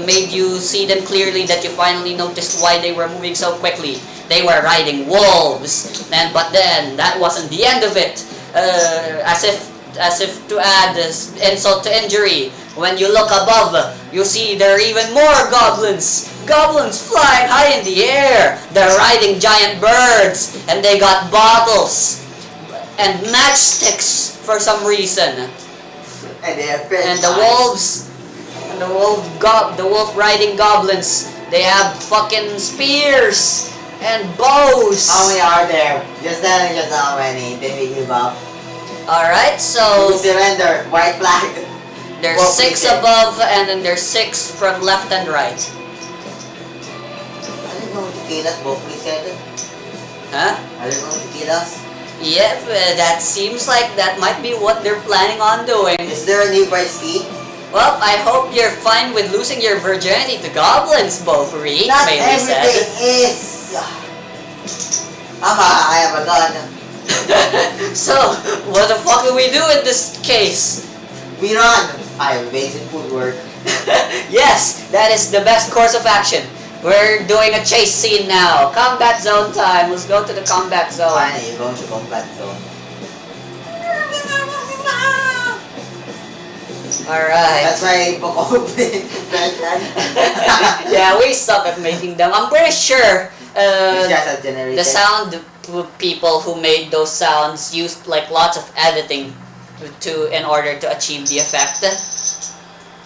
made you see them clearly that you finally noticed why they were moving so quickly. They were riding wolves, but then that wasn't the end of it. As if to add insult to injury, when you look above, you see there are even more goblins. Goblins flying high in the air. They're riding giant birds, and they got bottles and matchsticks for some reason. And they have And the wolves, and the wolf riding goblins, they have fucking spears and bows. How many are there? Just tell me just how many. Then we give up. Alright, so We surrender. White flag. there's Wolf 6 weekend. above, and then there's 6 from left and right. Are they going to kill us, both we said? Huh? Are they going to kill us? Yep, that seems like that might be what they're planning on doing. Is there a nearby sea? Well, I hope you're fine with losing your virginity to goblins, Beaufry, Not Bailey everything said. is... I have a gun. So, what the fuck do we do in this case? We run. I have basic footwork. Yes, that is the best course of action. We're doing a chase scene now. Combat zone time. Let's go to the combat zone. Finally, you're going to combat zone. Alright. That's why I book open. Yeah, we suck at making them. I'm pretty sure It's just a generator. the sound people who made those sounds used like lots of editing in order to achieve the effect.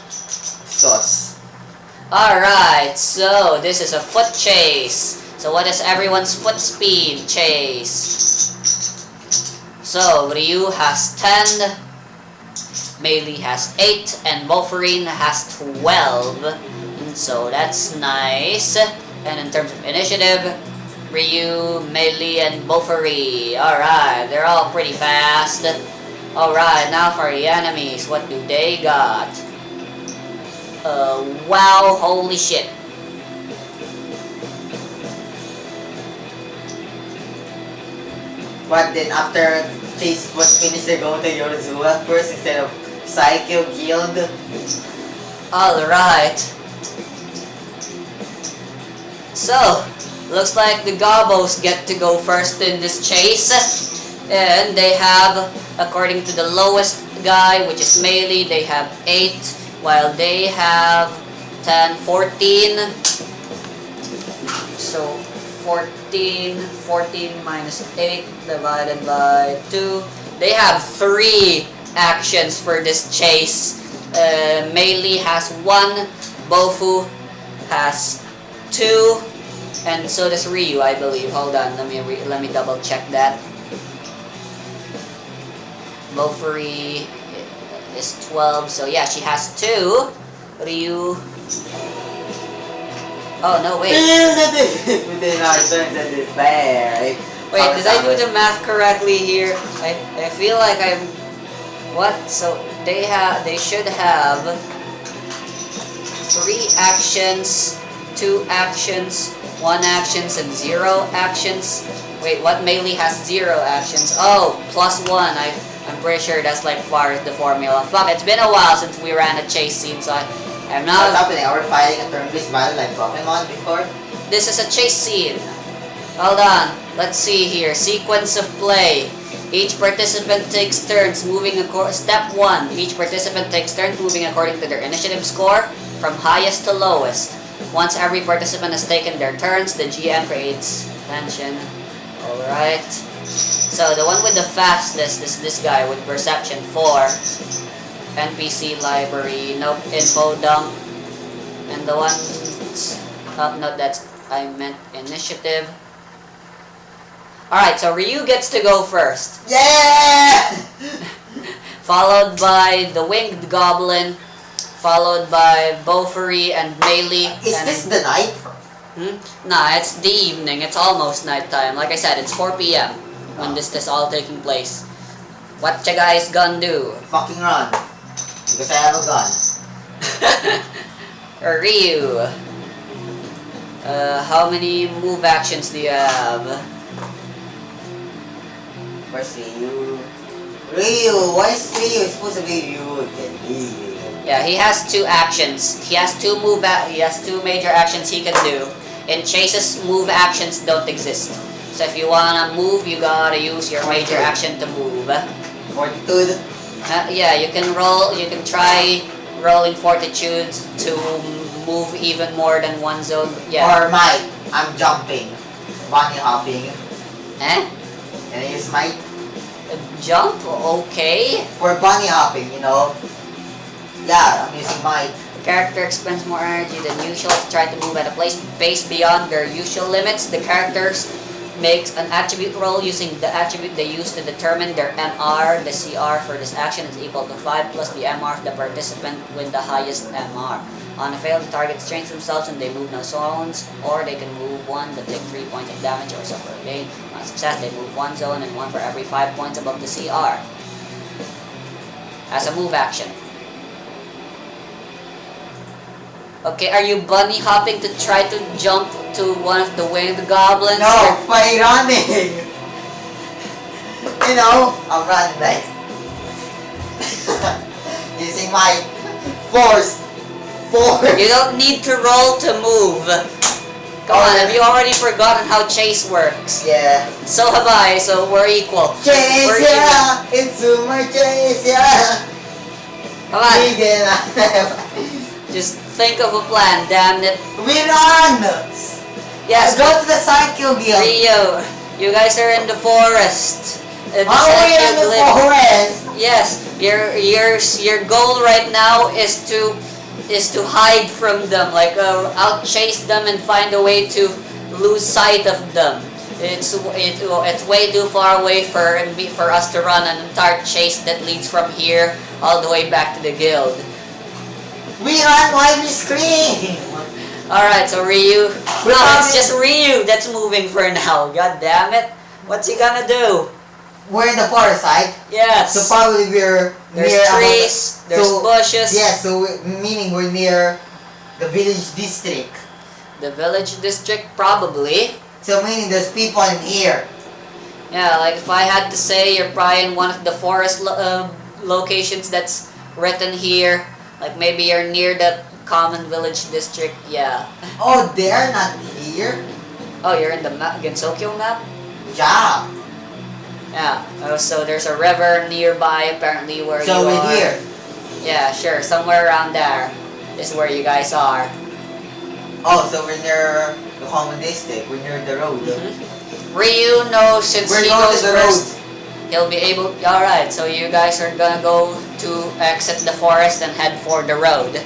Sauce. Alright, so this is a foot chase. So what is everyone's foot speed chase? So Ryu has 10, Melee has 8, and Wolverine has 12. And so that's nice. And in terms of initiative, Ryu, Melee, and Wolverine. Alright, they're all pretty fast. Alright, now for the enemies, what do they got? Wow, holy shit. But then after Chase was finished, they're going to Yorizua first instead of Psycho Guild. Alright. So, looks like the Gobos get to go first in this chase. And they have, according to the lowest guy, which is Melee, they have 8. While they have 10, 14. So 14 minus 8 divided by 2. They have 3 actions for this chase. Melee has 1, Bofu has 2, and so does Ryu, I believe. Hold on, let me double check that. Bofuri is 12, so yeah, she has 2. Ryu. Oh no, wait. Within our turns at the fair. Wait, did I do the math correctly here? I feel like I'm. What? So they should have 3 actions, 2 actions, 1 actions, and 0 actions. Wait, what? Melee has 0 actions. Oh, plus 1. I'm pretty sure that's like part of the formula. Fuck, it's been a while since we ran a chase scene, so I'm What's not. happening? Are we fighting a turn-based battle like Pokemon before? This is a chase scene. Hold on. Let's see here. Sequence of play. Each participant takes turns moving Step 1. Each participant takes turns moving according to their initiative score from highest to lowest. Once every participant has taken their turns, the GM creates tension. Alright. So the one with the fastest is this guy with perception 4. NPC library, nope, info dump. And the one, no, that's, I meant initiative. Alright, so Ryu gets to go first. Yeah! Followed by the winged goblin. Followed by Beaufry and Melee. Is and this the night? Nah, it's the evening. It's almost nighttime. Like I said, it's 4 p.m. when this is all taking place. What you guys gonna do? Fucking run. Because I have a gun. Ryu. How many move actions do you have? Where's Ryu? Ryu! Why is Ryu supposed to be Ryu again? Yeah, he has 2 actions. He has 2 he has 2 major actions he can do. In Chase's, move actions don't exist. So if you wanna move, you gotta use your major action to move. Fortitude? Yeah, you can roll. You can try rolling fortitude to move even more than one zone. Yeah. Or might. I'm jumping. Bunny hopping. Eh? Can I use might? Jump? Okay. For bunny hopping, you know. Yeah, I'm using might. The character expends more energy than usual to try to move at a pace beyond their usual limits. The characters makes an attribute roll using the attribute they use to determine their MR. The CR for this action is equal to 5 plus the MR of the participant with the highest MR. On a fail, the targets change themselves and they move no zones, or they can move 1 that take 3 points of damage or suffer a gain. On success, they move 1 zone and 1 for every 5 points above the CR. As a move action. Okay, are you bunny hopping to try to jump to one of the winged goblins? No, by running! You know, I'm running like using my force. You don't need to roll to move. Come on, have you already forgotten how chase works? Yeah. So have I, so we're equal. Chase, we're yeah! Into my chase, yeah! Come on, Again. just think of a plan, damn it. We run! Yes, Go to the cycle guild. Rio, you guys are in the forest. Are we in the forest? Yes, your goal right now is to hide from them, like outchase them and find a way to lose sight of them. It's way too far away for us to run an entire chase that leads from here all the way back to the guild. We run while we scream. Alright, so Ryu. No, it's just Ryu that's moving for now. God damn it. What's he gonna do? We're in the forest, right? Yes. So probably we're There's near trees, there's bushes. Yeah, so meaning we're near the village district. The village district, probably. So meaning there's people in here. Yeah, like if I had to say, you're probably in one of the forest locations that's written here. Like maybe you're near the common village district. Yeah. Oh, they're not here? Oh, you're in the Gensokyo map? Yeah. Yeah. Oh, so there's a river nearby apparently where you are. So we're here. Yeah, sure. Somewhere around there is where you guys are. Oh, so we're near the common district. We're near the road. Ryu knows, since We're he going knows to the first, road. he'll be able. Alright, so you guys are gonna go to exit the forest and head for the road.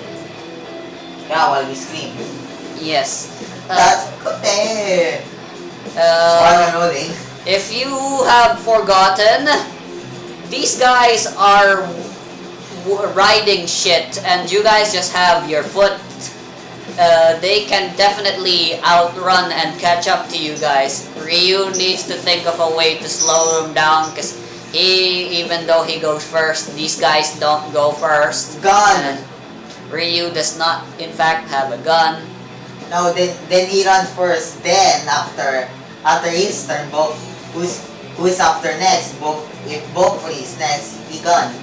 Yeah, while we scream. Yes. That's good. Rolling. If you have forgotten, these guys are riding shit and you guys just have your foot. They can definitely outrun and catch up to you guys. Ryu needs to think of a way to slow them down because even though he goes first, these guys don't go first. Gun. Ryu does not in fact have a gun. No, then he runs first. Then after his turn, who's after next? If both is next, she gun.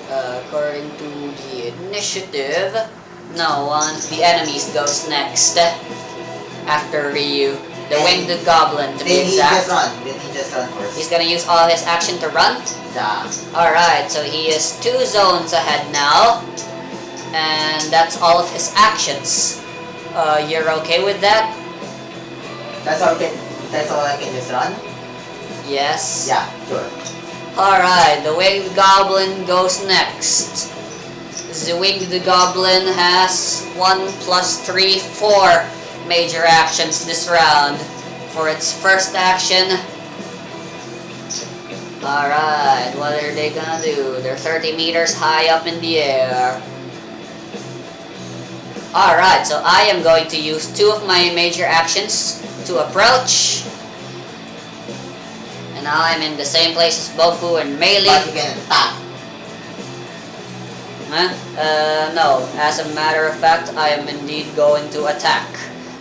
According to the initiative, no one. The enemies goes next after Ryu. The winged goblin to be exact. Then he just run first. He's gonna use all his action to run. Yeah. Alright, so he is 2 zones ahead now. And that's all of his actions. You're okay with that? That's all I can. That's all I can just run. Yes. Yeah, sure. Alright, the Winged Goblin goes next. The Winged Goblin has 1 plus 3, 4 major actions this round. For its first action. Alright, what are they gonna do? They're 30 meters high up in the air. Alright, so I am going to use 2 of my major actions to approach. And now I'm in the same place as Bofu and Melee. But you can attack. Huh? No. As a matter of fact, I am indeed going to attack.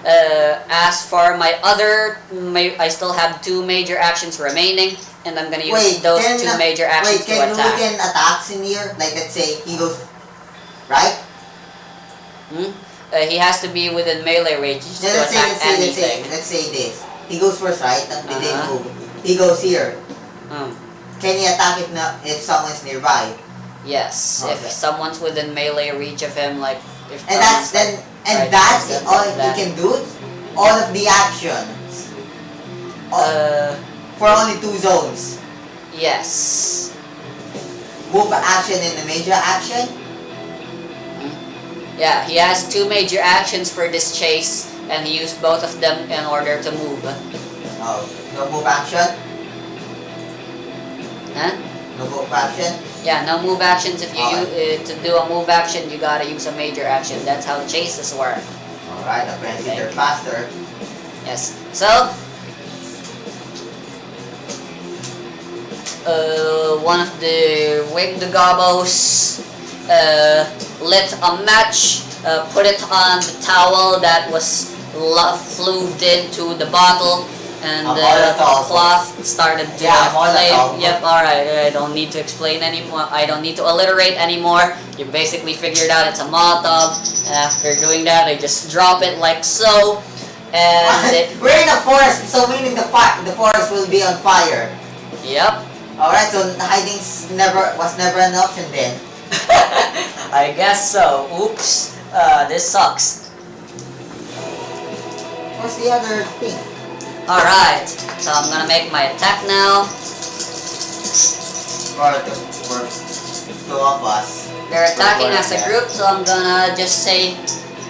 As for my other, I still have 2 major actions remaining, and I'm gonna use those 2 major actions to attack. Wait, can attacks in here? Like, let's say he goes right. He has to be within melee range to attack anything. Let's say this. He goes first, right? And they move. He goes here. Can he attack if someone's nearby? Yes, okay. If someone's within melee reach of him, like if and that's all you can do. All of the actions. For only 2 zones. Yes. Move action and the major action. Yeah, he has 2 major actions for this chase, and he used both of them in order to move. Oh, no move action. Huh? No move action. Yeah, no move actions. If you to do a move action, you gotta use a major action. That's how chases work. Alright, apparently they're faster. Yes. So, one of the Winged Gobos lit a match, put it on the towel that was flued into the bottle, and the cloth started to flame. Yep, alright, I don't need to explain anymore. I don't need to alliterate anymore. You basically figured out it's a Molotov. After doing that, I just drop it like so. And we're in a forest, so meaning the forest will be on fire. Yep. Alright, so hiding was never an option then. I guess so. Oops. This sucks. What's the other thing? Alright, so I'm gonna make my attack now. For 2 of us. They're attacking as a group, so I'm gonna just say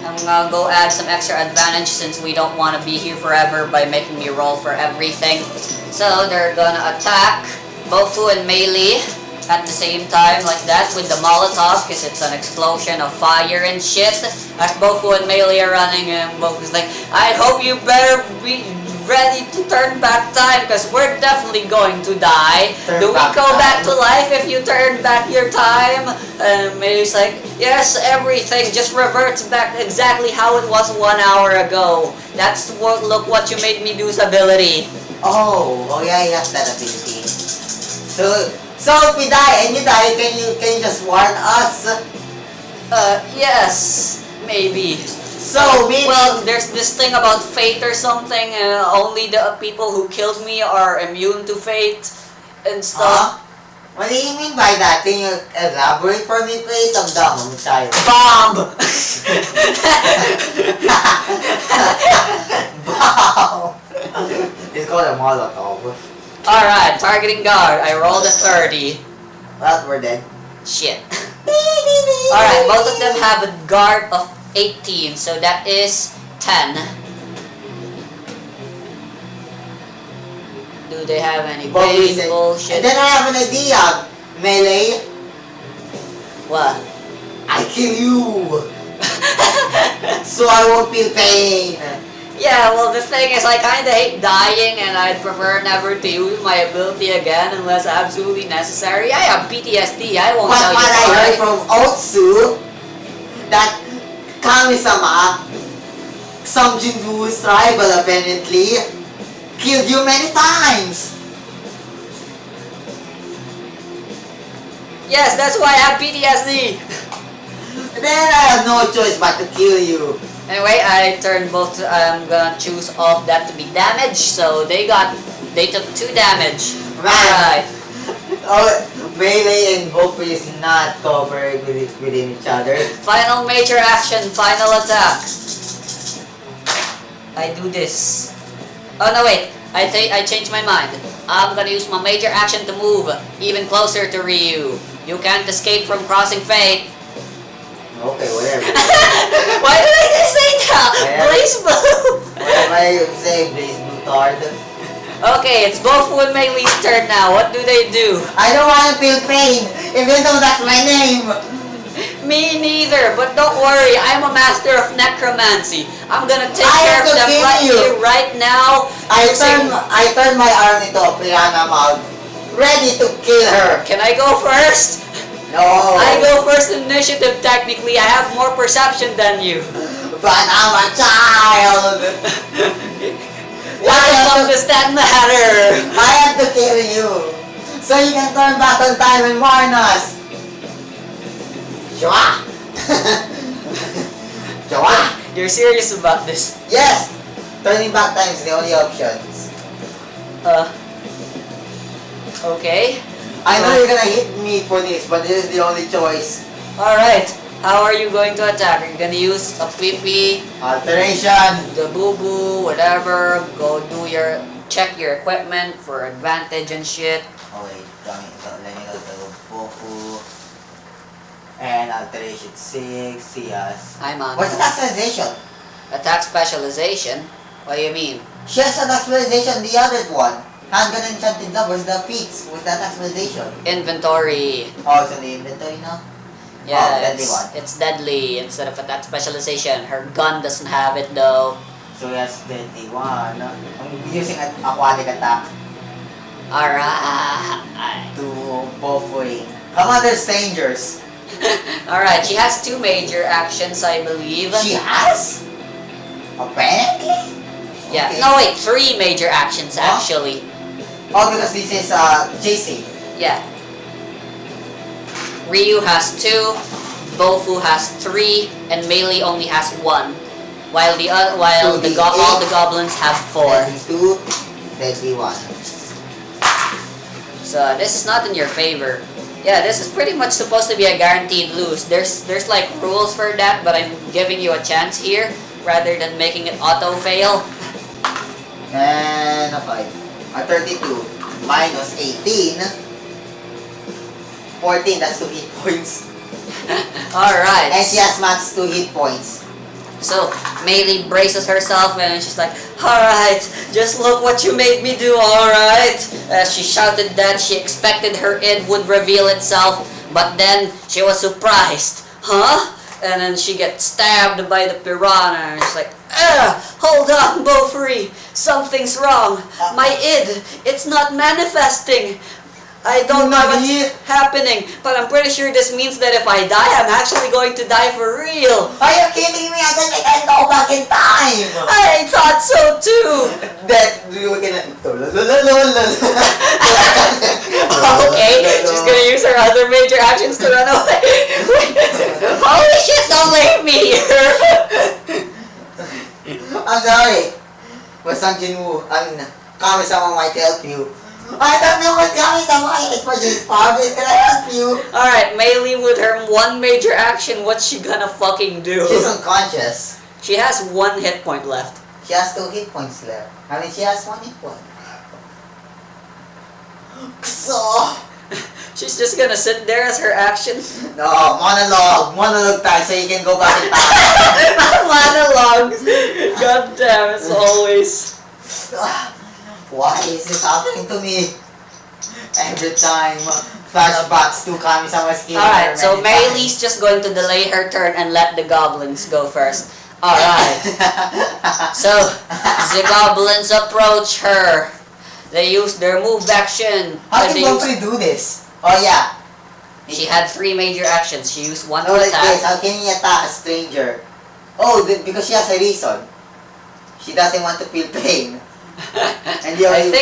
I'm gonna go add some extra advantage since we don't want to be here forever by making me roll for everything. So they're gonna attack Bofu and Melee at the same time like that with the Molotov because it's an explosion of fire and shit. As Bofu and Melee are running, and Bofu's like, I hope you better be ready to turn back time because we're definitely going to die. Do we go back to life if you turn back your time? And Melee's like, yes, everything just reverts back exactly how it was 1 hour ago. That's what, look what you made me do's ability. Oh yeah, he has that ability. So if we die and you die, can you just warn us? Yes, maybe. So maybe. Well, there's this thing about fate or something. Only the people who killed me are immune to fate and stuff. What do you mean by that? Can you elaborate for me, please? I'm dumb. I'm tired. Bomb! Bomb! It's called a Molotov. Alright, targeting guard. I rolled a 30. Well, we're dead. Shit. Alright, both of them have a guard of 18, so that is 10. Do they have any big bullshit? And then I have an idea, Melee. What? I kill you! So I won't feel pain. Yeah, well the thing is I kinda hate dying and I'd prefer never to use my ability again unless absolutely necessary. I have PTSD, I won't tell you But why. I heard from Otsu that Kami-sama, some Jinwu's rival apparently, killed you many times. Yes, that's why I have PTSD. Then I have no choice but to kill you. Anyway, I turned both. I'm gonna choose off that to be damage. So they took 2 damage. Alright. Oh, Melee and Bofu is not cooperating within each other. Final major action. Final attack. I do this. Oh no, wait. I changed my mind. I'm gonna use my major action to move even closer to Ryu. You can't escape from crossing fate. Okay, whatever. Why did I just say that? Whatever. Blaze Blue! Whatever you say, Blaze Blutard. Okay, it's Bofu and Meilei's turn now. What do they do? I don't want to feel pain, even though that's my name. Me neither, but don't worry, I'm a master of necromancy. I'm gonna take I care have of to them kill right you. here, right now. I turn my arm into a piranha mouth, ready to kill her. Can I go first? No. I go first in initiative technically. I have more perception than you. But I'm a child. What the fuck does that matter? I have to kill you, so you can turn back on time and warn us. Shwa. Shwa. You're serious about this? Yes. Turning back time is the only options. Okay. I know you're gonna hit me for this, but this is the only choice. Alright. How are you going to attack? Are you gonna use a pee-pee, Alteration. the boo-boo, whatever? Go do your... check your equipment for advantage and shit. Oh wait, let me go to Bofu. And alteration 6, yes. I'm on. What's the specialization? Attack specialization? What do you mean? She has an specialization, the other one. Handgun enchanted love was the feats. Was that specialization? Inventory. Oh, it's in the inventory now? Yeah, deadly one. it's deadly instead of attack specialization. Her gun doesn't have it though. So yes, deadly one. I'm using an aquatic attack Alright. to Bofu. Come on, there's strangers. Alright, she has 2 major actions, I believe. She has? Apparently? Yeah, Okay. no wait, 3 major actions Huh? actually. Oh, because this is JC. Yeah. Ryu has 2, Bofu has 3, and Melee only has 1. While So the all the goblins have 4. Deadly 2, deadly 1. So this is not in your favor. Yeah, this is pretty much supposed to be a guaranteed lose. There's like rules for that, but I'm giving you a chance here rather than making it auto fail. And a 5. A 32 minus 18. 14, that's 2 hit points. Alright. And she has max 2 hit points. So, Melee braces herself and she's like, alright, just look what you made me do, alright? As she shouted that, she expected her id would reveal itself, but then she was surprised. Huh? And then she gets stabbed by the piranha and she's like, hold on, Bofree, something's wrong. My id, it's not manifesting. I don't know what's happening, but I'm pretty sure this means that if I die, I'm actually going to die for real. Are you kidding me? I thought I can go back in time. I thought so too. That you can. Okay, she's gonna use her other major actions to run away. Holy shit, don't leave me here. I'm sorry. But Sang Jinwoo, I mean, Kami-sama might help you. I don't know what Kami-sama is, but she's probably gonna help you. Alright, Melee with her 1 major action, what's she gonna fucking do? She's unconscious. She has 1 hit point left. She has 2 hit points left. I mean, she has 1 hit point. So, She's just gonna sit there as her action. no, monologue time so you can go back in time. Monologues. God damn, it's always. Why is this happening to me? Every time, flashbacks to Kami-sama's killing her Alright, so many Meilei's just going to delay her turn and let the goblins go first. Alright. So, the goblins approach her. They use their move action. How They can use- Bofree do this? Oh yeah. She had 3 major actions. She used 1 No, to like this. attack. How can you attack a stranger? Oh, because she has a reason. She doesn't want to feel pain. And the I only-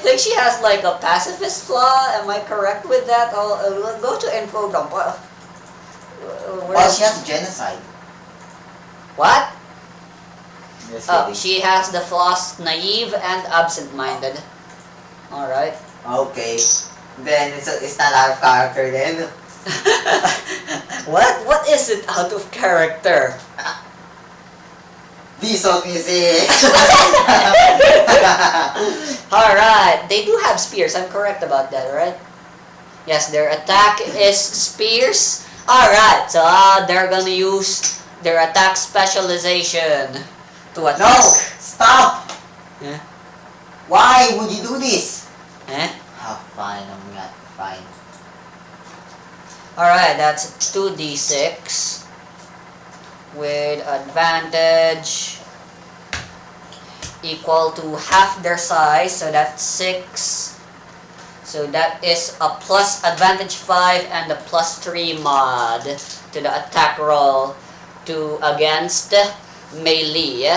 think she has like a pacifist flaw. Am I correct with that? Go to info dump. Oh, she has genocide. What? Just Oh, kidding. she has the flaws naive and absent-minded. Alright. Okay. Then it's not out of character then. What? What is it out of character? Diesel music. Alright, they do have spears. I'm correct about that, right? Yes, their attack is spears. Alright, so they're gonna use their attack specialization to attack. No! Stop! Eh? Why would you do this? Eh? Oh, fine, I'm not fine. Alright, that's 2d6 with advantage equal to half their size, so that's 6. So that is a plus advantage 5 and a plus 3 mod to the attack roll to against melee.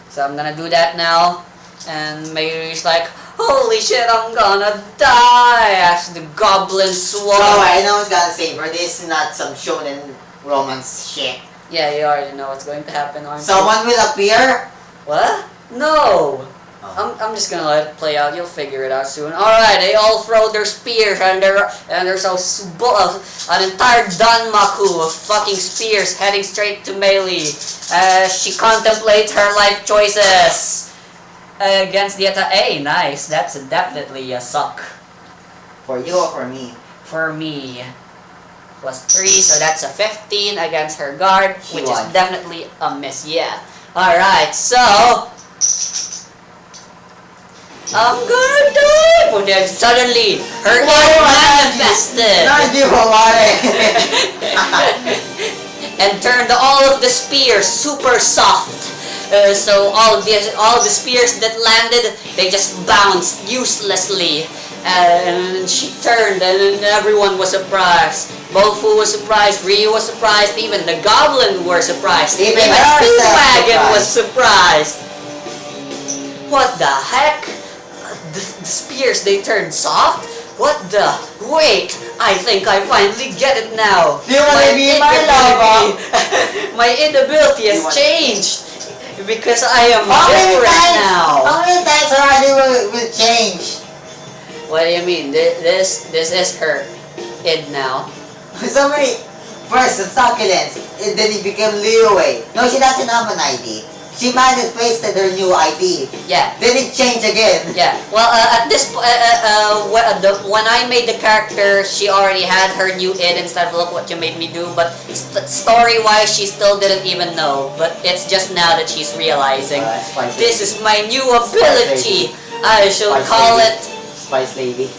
So I'm gonna do that now, and Mei's like, holy shit, I'm gonna die as the goblin swallow. So I know it's gonna save her. This is not some shonen romance shit. Yeah, you already know what's going to happen, aren't you? Someone will appear? What? No! Oh. I'm just gonna let it play out. You'll figure it out soon. Alright, they all throw their spears, and there's an entire Danmaku of fucking spears heading straight to melee as she contemplates her life choices against the attack. Hey, nice. That's definitely a suck. For you or for me? For me. Plus 3, so that's a 15 against her guard, She which won. is definitely a miss. Yeah. Alright, so I'm gonna die! But then suddenly, her head manifested! Not you, Hawari! And turned all of the spears super soft. So all the spears that landed, they just bounced uselessly. And she turned, and everyone was surprised. Bofu was surprised, Ryu was surprised, even the goblin were surprised. Even Speedwagon was surprised. What the heck? The spears, they turned soft? What the? Wait, I think I finally get it now. Do you wanna be my lover? My inability has changed. Because I am How different now. many times already will change? What do you mean? This is her id now. So many. First, succulents, and then it became Liyue. No, she doesn't have an ID. She manifested her new ID. Yeah. Then it changed again. Yeah. Well, at this when I made the character, she already had her new id instead of look what you made me do. But story-wise, she still didn't even know. But it's just now that she's realizing this is my new ability. I shall call it Spice Lady.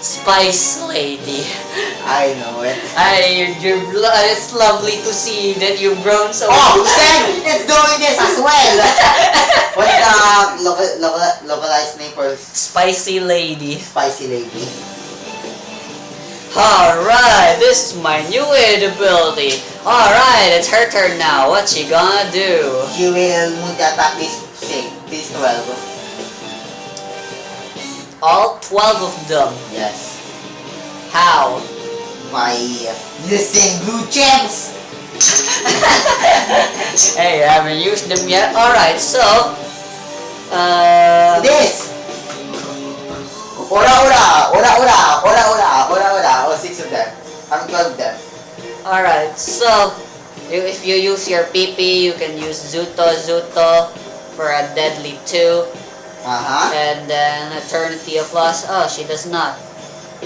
Spice Lady. I know it. It's lovely to see that you've grown so. Oh, then it's doing this as well. What's the localized name for Spicy Lady. Spicy Lady? Alright, this is my new id ability. Alright, it's her turn now. What's she gonna do? She will multi-attack this 12. All 12 of them. Yes. How? By using blue gems. Hey, I haven't used them yet. Alright, so This. Ora. Oh, 6 of them. 12 of them. alright, so if you use your PP, you can use Zuto for a deadly 2. And then Eternity of Loss. Oh, she does not.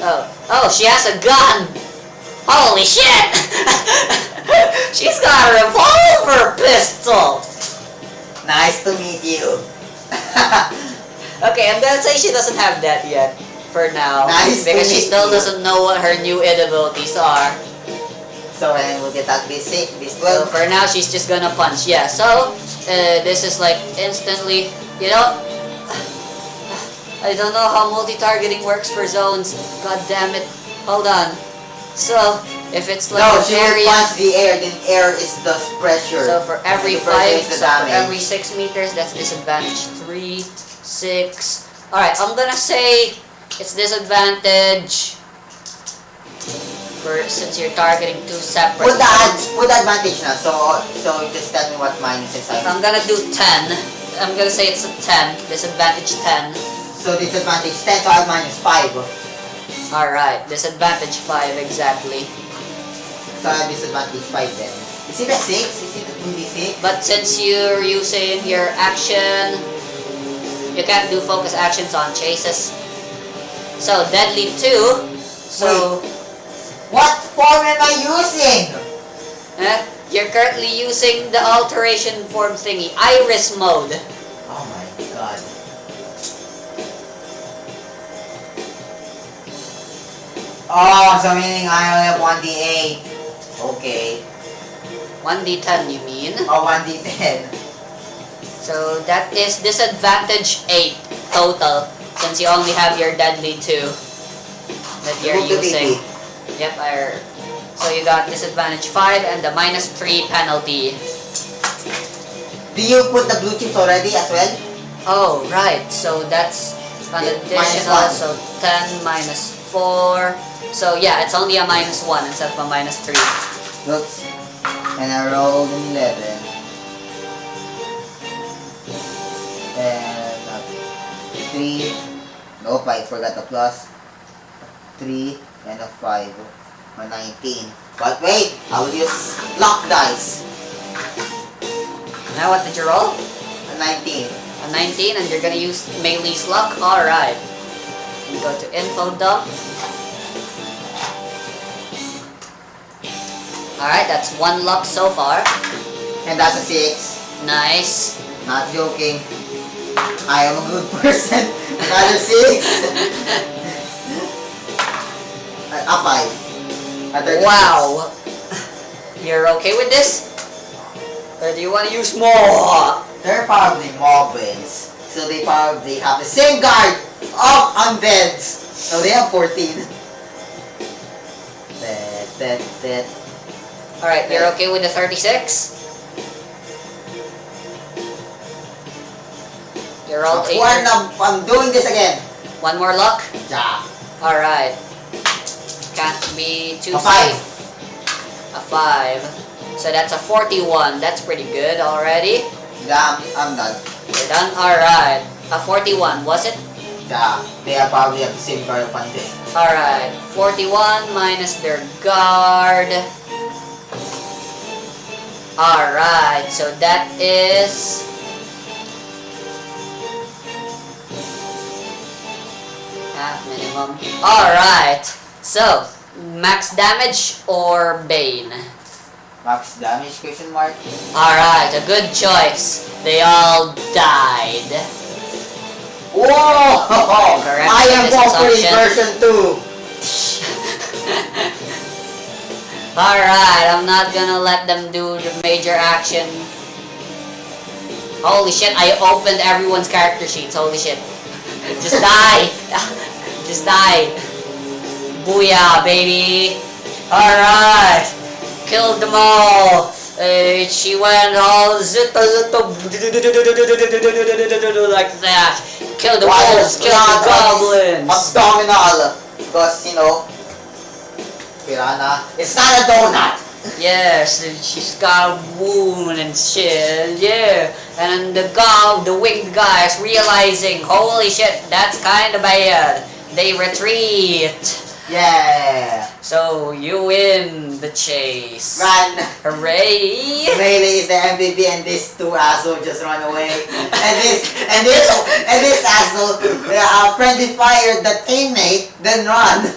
Oh, she has a gun! Holy shit! She's got a revolver pistol! Nice to meet you. Okay, I'm gonna say she doesn't have that yet. For now. Nice because to she meet still you. doesn't know what her new id abilities are. So when we attack this 12. So for now, she's just gonna punch. Yeah, so this is like instantly, you know, I don't know how multi-targeting works for zones. God damn it. Hold on. So, if it's like No, an she will area, punch the air, then air is the pressure. so for every And the pressure 5, is the so for damage. every 6 meters, that's disadvantage 3, 6. Alright, I'm gonna say it's disadvantage since you're targeting 2 separate. Put the advantage now. So just tell me what minus is. I'm gonna do 10. I'm gonna say it's a 10. Disadvantage 10. So disadvantage 10, so I have minus 5. Alright, disadvantage 5 exactly. So I have disadvantage 5 then. Is it a 6? Is it a 2d6? But since you're using your action, you can't do focus actions on chases. So deadly 2. So What form am I using? you're currently using the alteration form thingy, iris mode. Oh my god. Oh, so meaning I only have 1d8. Okay. 1d10 you mean? Oh, 1d10. So that is disadvantage 8 total, since you only have your deadly 2 that you're Remove the using. PP. Yep, so you got disadvantage 5 and the -3 penalty. Do you put the blue chips already as well? Oh, right. So that's an additional, so 10 minus 4. So yeah, it's only a -1 instead of a -3. Oops. And I rolled an 11. And 3. Nope, I forgot the plus. 3 and a 5. Or 19. But wait, I will use luck dice. Now what did you roll? A 19. A 19, and you're gonna use Melee's luck? Alright. You go to info dump. Alright, that's 1 luck so far. And that's a 6. Nice. Not joking. I am a good person. Another 6. A 5. A 36. Wow. You're okay with this? Or do you want to use more? They're probably moblins. So they probably have the same guard of undeads. So they have 14. Alright, you're okay with the 36? You're all 8. I'm doing this again. 1 more luck? Yeah. Alright. Can't be too A 5. safe. A 5. So that's a 41. That's pretty good already. Yeah, I'm done. You're done? Alright. A 41, was it? Yeah, they are probably have the same guard of undead. Alright. 41 minus their guard. Alright, so that is... half minimum. Alright, so, max damage or Bane? Max damage question mark? Alright, a good choice. They all died. Whoa! Correct I am this offering assumption. version 2. Alright, I'm not gonna let them do the major action. Holy shit, I opened everyone's character sheets. Holy shit. Just die! Just die! Booyah, baby! Alright! Killed them all! She went all zitto like that. Killed the wolves, killed the goblins! Abdominal! Because, you know, piranha. It's not a donut! Yes, she's got a wound and shit, yeah. And then the winged guys realizing, holy shit, that's kinda bad. They retreat. Yeah! So you win the chase. Run! Hooray! Melee is the MVP and this two assholes just run away. and this asshole friendly fire the teammate, then run.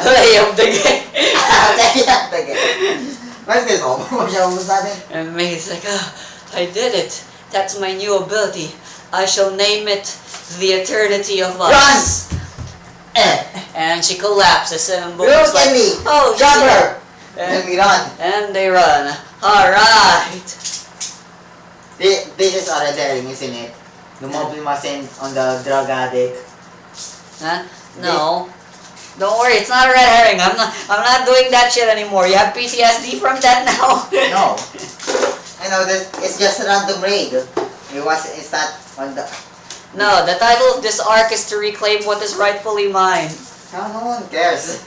Play of the game. Play of the game. Where's this home? And May's like, oh, I did it. That's my new ability. I shall name it the Eternity of Us. Run! And she collapses and Boom's Look like, at me! oh Grab shit! her! And we run. And they run. Alright! This is a red herring, isn't it? Lumobli masin on the drug addict. Huh? No. Don't worry, it's not a red herring. I'm not doing that shit anymore. You have PTSD from that now? No. I know that it's just a random raid. It's not on the... No, the title of this arc is to reclaim what is rightfully mine. No one cares.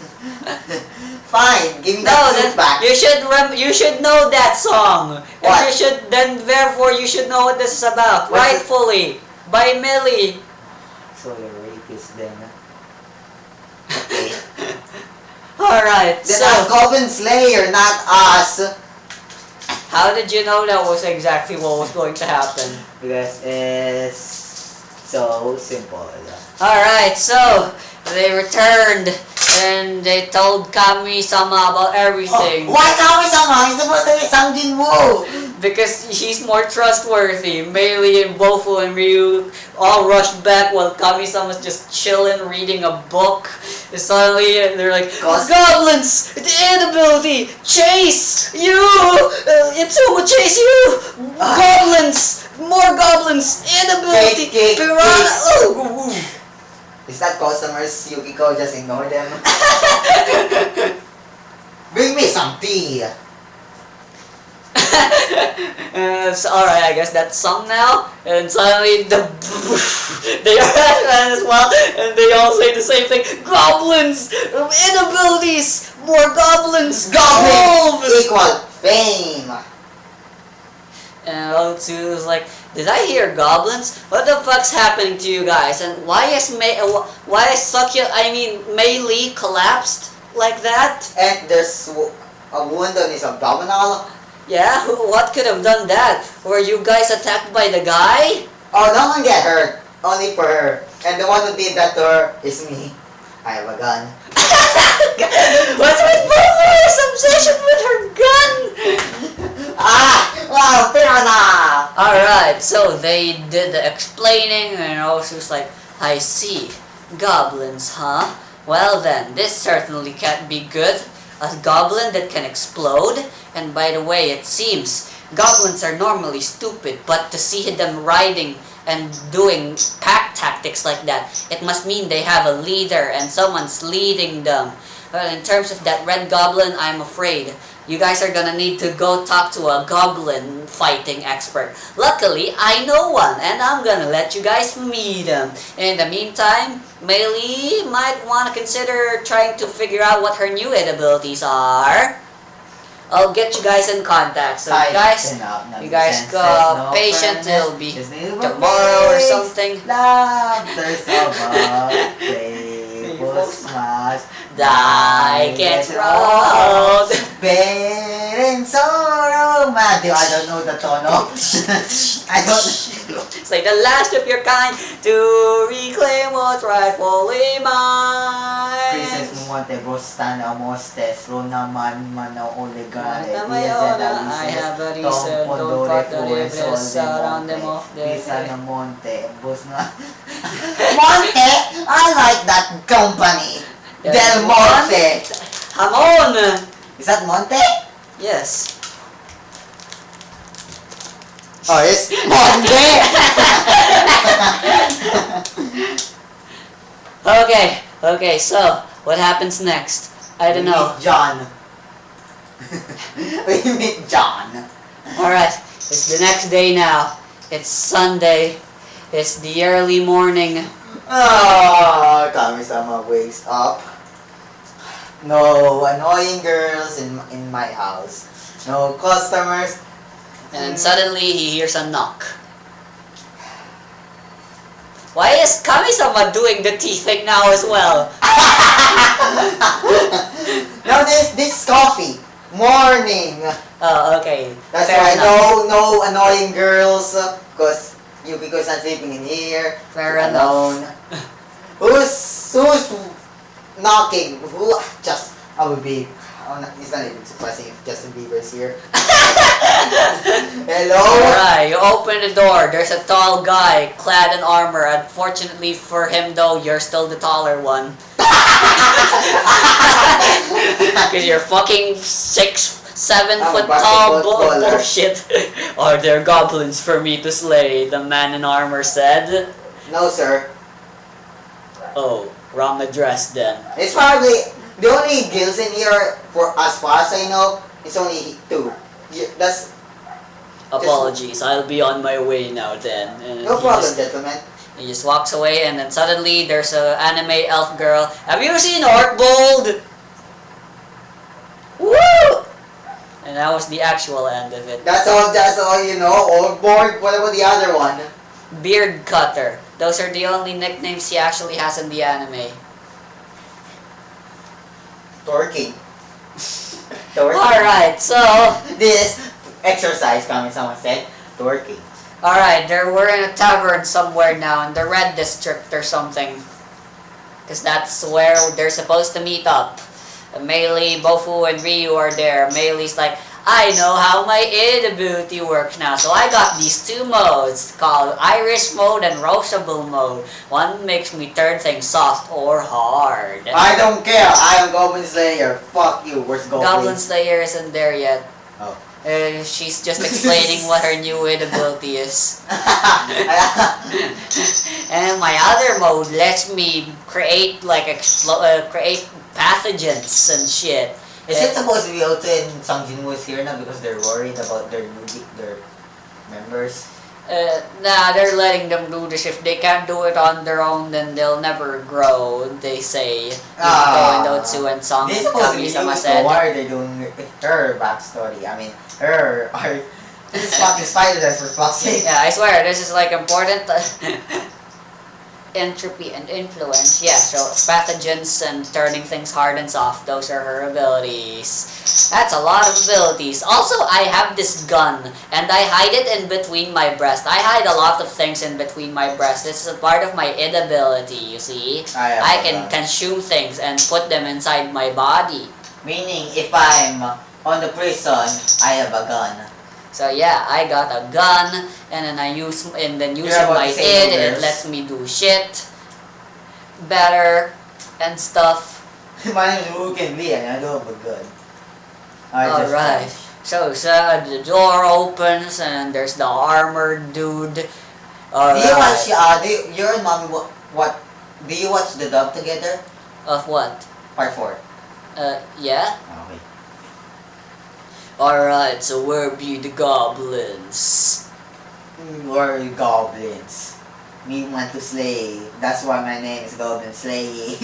Fine, give me No, that then suit back. you should know that song. What? And therefore you should know what this is about. What's it? Rightfully. By Millie. So you're a rapist then. Okay. Alright, Then so I'm Goblin Slayer, not us. How did you know that was exactly what was going to happen? Because it's so simple. Alright, so they returned and they told Kami-sama about everything. Oh, why Kami-sama? He's supposed to be Sang-Jin-woo! Because he's more trustworthy. Meili and Bofu and Ryu all rushed back while Kami-sama's just chilling reading a book. And suddenly they're like, goblins! The inability! Chase! You! Itsumo, chase you! Goblins! More goblins! Inability! Piranha! Oh! Is that customers, Yukiko, just ignore them? Bring me some tea! So, alright, I guess that's some now. And suddenly they are as well, and they all say the same thing. Goblins! Inabilities! More goblins! Goblins equal fame! And Otsu was like, did I hear goblins? What the fuck's happening to you guys? And why is Meili collapsed like that? And there's a wound on his abdominal. Yeah, what could have done that? Were you guys attacked by the guy? Oh, no one get hurt. Only for her. And the one who did that to her is me. I have a gun. What's with Bofu's obsession with her gun? Wow, piranha! Alright, so they did the explaining and also was like, I see. Goblins, huh? Well then, this certainly can't be good. A goblin that can explode? And by the way, it seems goblins are normally stupid, but to see them riding and doing pack tactics like that, it must mean they have a leader and someone's leading them. Well, in terms of that red goblin, I'm afraid you guys are gonna need to go talk to a goblin fighting expert. Luckily, I know one, and I'm gonna let you guys meet him. In the meantime, Meili might want to consider trying to figure out what her new abilities are. I'll get you guys in contact. So you guys go patient till be tomorrow or something. There's a Christmas. Die gets rolled. Pain and sorrow. I don't know the tono. I don't. It's like the last of your kind to reclaim what's rightfully mine. Princess Monte Bostan Amostes Rona Mano Olegare I have a reason, don't cut the rivers around them off the Pisa Monte Bosna Monte! I like that company! Del Monte! Hamon! Is that Monte? Yes. Oh, it's Monte! Okay, so what happens next? I don't know. Meet John. We meet John. Alright, it's the next day now. It's Sunday. It's the early morning. Oh, Kami-sama wakes up. No annoying girls in my house. No customers. And suddenly he hears a knock. Why is Kami-sama doing the tea thing now as well? No, this is coffee. Morning. Oh, okay. That's Fair why enough. no annoying girls. Because Yukiko's not sleeping in here. Fair alone. Who's knocking? Who? Just I would be. It's not even surprising if Justin Bieber's here. Hello. Alright, you open the door. There's a tall guy clad in armor. Unfortunately for him, though, you're still the taller one. Because you're fucking 7 foot tall bullshit. Are there goblins for me to slay? The man in armor said. No, sir. Oh, wrong address then. It's probably the only guilds in here, for as far as I know, it's only 2. That's apologies. I'll be on my way now then. And no problem, gentlemen. He just walks away, and then suddenly there's a anime elf girl. Have you seen Orkbold? Woo! And that was the actual end of it. That's all you know. Old board. What about the other one? Beard Cutter. Those are the only nicknames he actually has in the anime. Torking. Alright, so This exercise coming, someone said. Twerking. Alright, we're in a tavern somewhere now in the red district or something. Because that's where they're supposed to meet up. Melee, Bofu, and Ryu are there. Melee's like, I know how my ability works now. So I got these two modes called Irish mode and Roseable mode. One makes me turn things soft or hard. I don't care. I am Goblin Slayer. Fuck you. Where's Goblin? Goblin Slayer isn't there yet. Oh. She's just explaining what her new ability is. And my other mode lets me create like create pathogens and shit. Is it supposed to be also in Sangjinwoo's here now because they're worried about their members? Nah, they're letting them do this. If they can't do it on their own, then they'll never grow, they say. Otsu and Song Kami-sama said. Why are they doing her backstory? I mean, her... This is fucking Spider-Man for fuck's sake. Yeah, I swear, this is like important. Entropy and influence. Yeah, so pathogens and turning things hard and soft, those are her abilities. That's a lot of abilities. Also, I have this gun, and I hide it in between my breast. I hide a lot of things in between my breast. This is a part of my id ability, you see. I can consume things and put them inside my body. Meaning, if I'm on the prison, I have a gun. So yeah, I got a gun, and then using my id, it lets me do shit better and stuff. My name is Ruken Lee, and I don't have a gun. Alright, so the door opens, and there's the armored dude. Do you watch? You and mommy, what? Do you watch the dub together? Of what? Part 4. Yeah. Okay. Alright, so where be the goblins? We're goblins. We want to slay. That's why my name is Goblin Slay.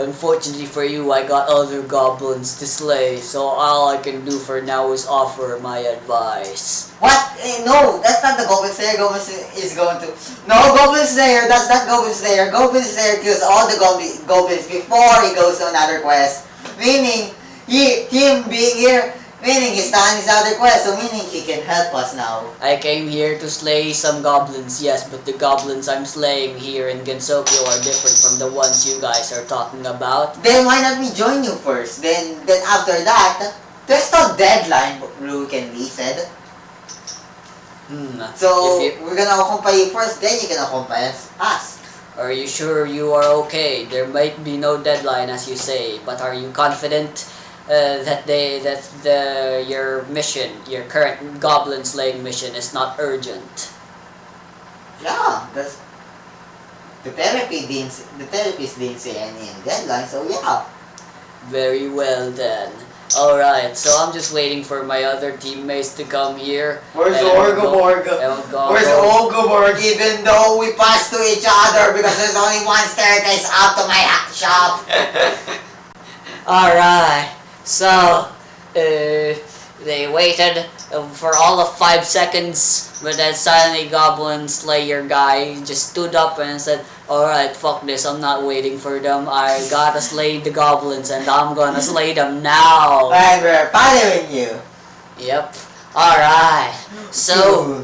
Unfortunately for you, I got other goblins to slay, so all I can do for now is offer my advice. What? No, that's not the Goblin Slayer. Goblin Slayer is going to... No, Goblin Slayer, that's not Goblin Slayer. Goblin Slayer kills all the goblins before he goes to another quest. Meaning, him being here, meaning he's not on his other quest, so meaning he can help us now. I came here to slay some goblins, yes, but the goblins I'm slaying here in Gensokyo are different from the ones you guys are talking about. Then why not we join you first? Then after that, there's no deadline, Luke and Lee said. So, we're gonna accompany you first, then you can accompany us. Are you sure you are okay? There might be no deadline as you say, but are you confident your mission, your current goblin slaying mission is not urgent? Yeah, that's... The therapist didn't say any deadline, so yeah. Very well then. Alright, so I'm just waiting for my other teammates to come here. Where's Orgoborg? Where's Orgoborg? Even though we pass to each other because there's only one staircase up to my shop. Alright, so they waited for all of 5 seconds, but then suddenly Goblin Slayer guy just stood up and said, alright, fuck this, I'm not waiting for them, I gotta slay the goblins and I'm gonna slay them now. And we're following you. Yep. Alright, so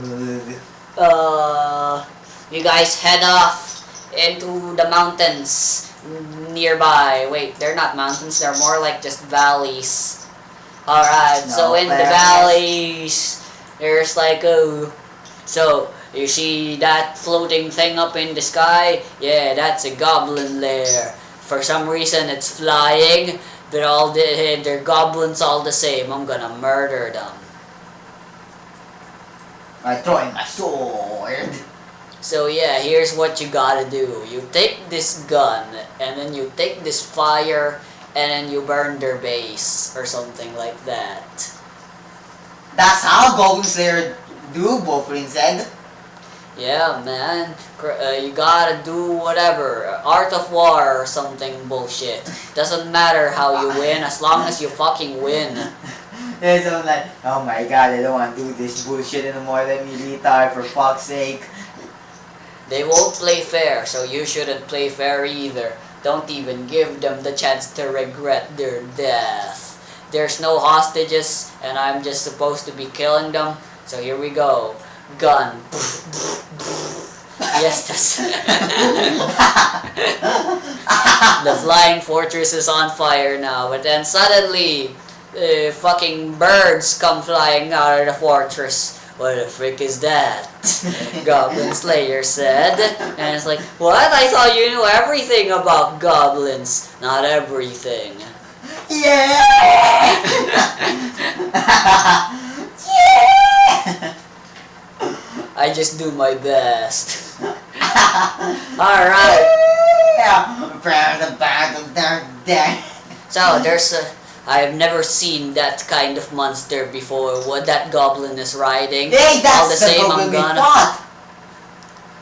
you guys head off into the mountains nearby. Wait, they're not mountains, they're more like just valleys. Alright, so in the valleys, there's like so you see that floating thing up in the sky? Yeah, that's a goblin lair. For some reason it's flying, they're goblins all the same. I'm gonna murder them. I'm throwing my sword. So yeah, here's what you gotta do. You take this gun, and then you take this fire, and then you burn their base, or something like that. That's how Goblin Slayer do, Wolverine said. Yeah, man. You gotta do whatever. Art of War or something bullshit. Doesn't matter how you win, as long as you fucking win. Yeah, so I'm like, oh my god, I don't want to do this bullshit anymore. Let me retire for fuck's sake. They won't play fair, so you shouldn't play fair either. Don't even give them the chance to regret their death. there's no hostages, and I'm just supposed to be killing them. So here we go. Gun. Yes, that's... The flying fortress is on fire now, but then suddenly, fucking birds come flying out of the fortress. What the frick is that? Goblin Slayer said. And it's like, what? I thought you knew everything about goblins. Not everything. Yeah! Yeah! I just do my best. Alright. So, there's a... I've never seen that kind of monster before. What that goblin is riding. Hey, that's all the same, goblin I'm gonna... fought.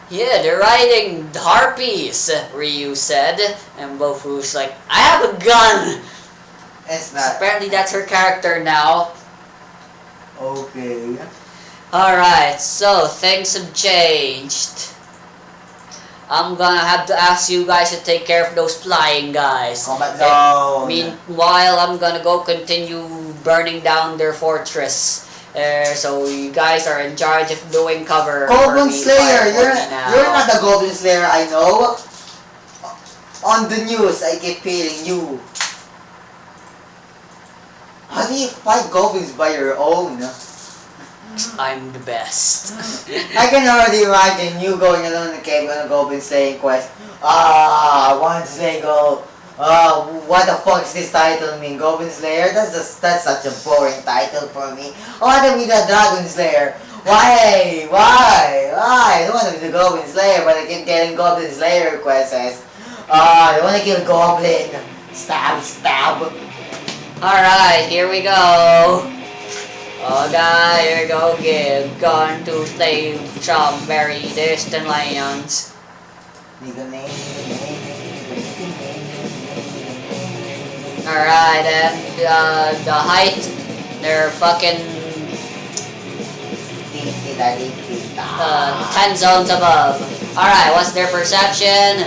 Yeah, they're riding harpies, Ryu said. And Bofu's like, I have a gun! It's not. Apparently that's her character now. Okay. Alright, so things have changed. I'm gonna have to ask you guys to take care of those flying guys. Combat zone. Meanwhile, I'm gonna go continue burning down their fortress. So you guys are in charge of doing cover. Goblin Slayer, you're now. not the Goblin Slayer, I know. On the news, I keep hearing you. How do you fight goblins by your own? I'm the best. I can already imagine you going alone in the cave on a goblin slaying quest. One slay go. What the fuck is this title mean? Goblin Slayer? That's such a boring title for me. I want to be the Dragon Slayer. Why? I don't want to be the Goblin Slayer, but I keep getting Goblin Slayer requests. I want to kill Goblin. Stab. Alright, here we go. Oh god, here we go again. Gone to slay some very distant lands. Alright, and the height, they're fucking 10 zones above. Alright, what's their perception?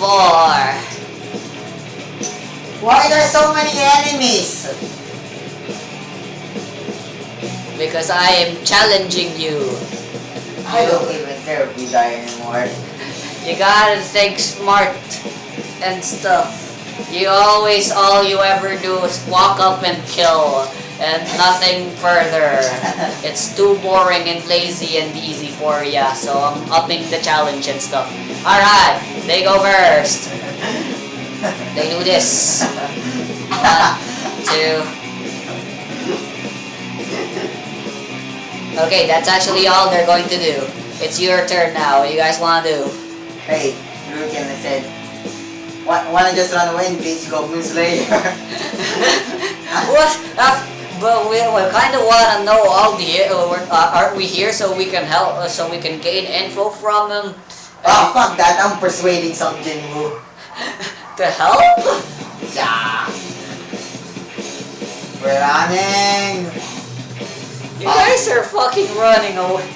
4. Why are there so many enemies? Because I am challenging you. I don't even care if you die anymore. You gotta think smart and stuff. All you ever do is walk up and kill, and nothing further. It's too boring and lazy and easy for ya, so I'm upping the challenge and stuff. Alright, they go first. They do this. 1, 2. Okay, that's actually all they're going to do. It's your turn now. What do you guys want to do? Hey, look, and I said, wanna just run away and please Goblin Slayer? What? But we kind of want to know all the... aren't we here so we can help, so we can gain info from them? Oh, fuck that. I'm persuading some Jinwoo. To help? Yeah. We're running. You guys are fucking running away.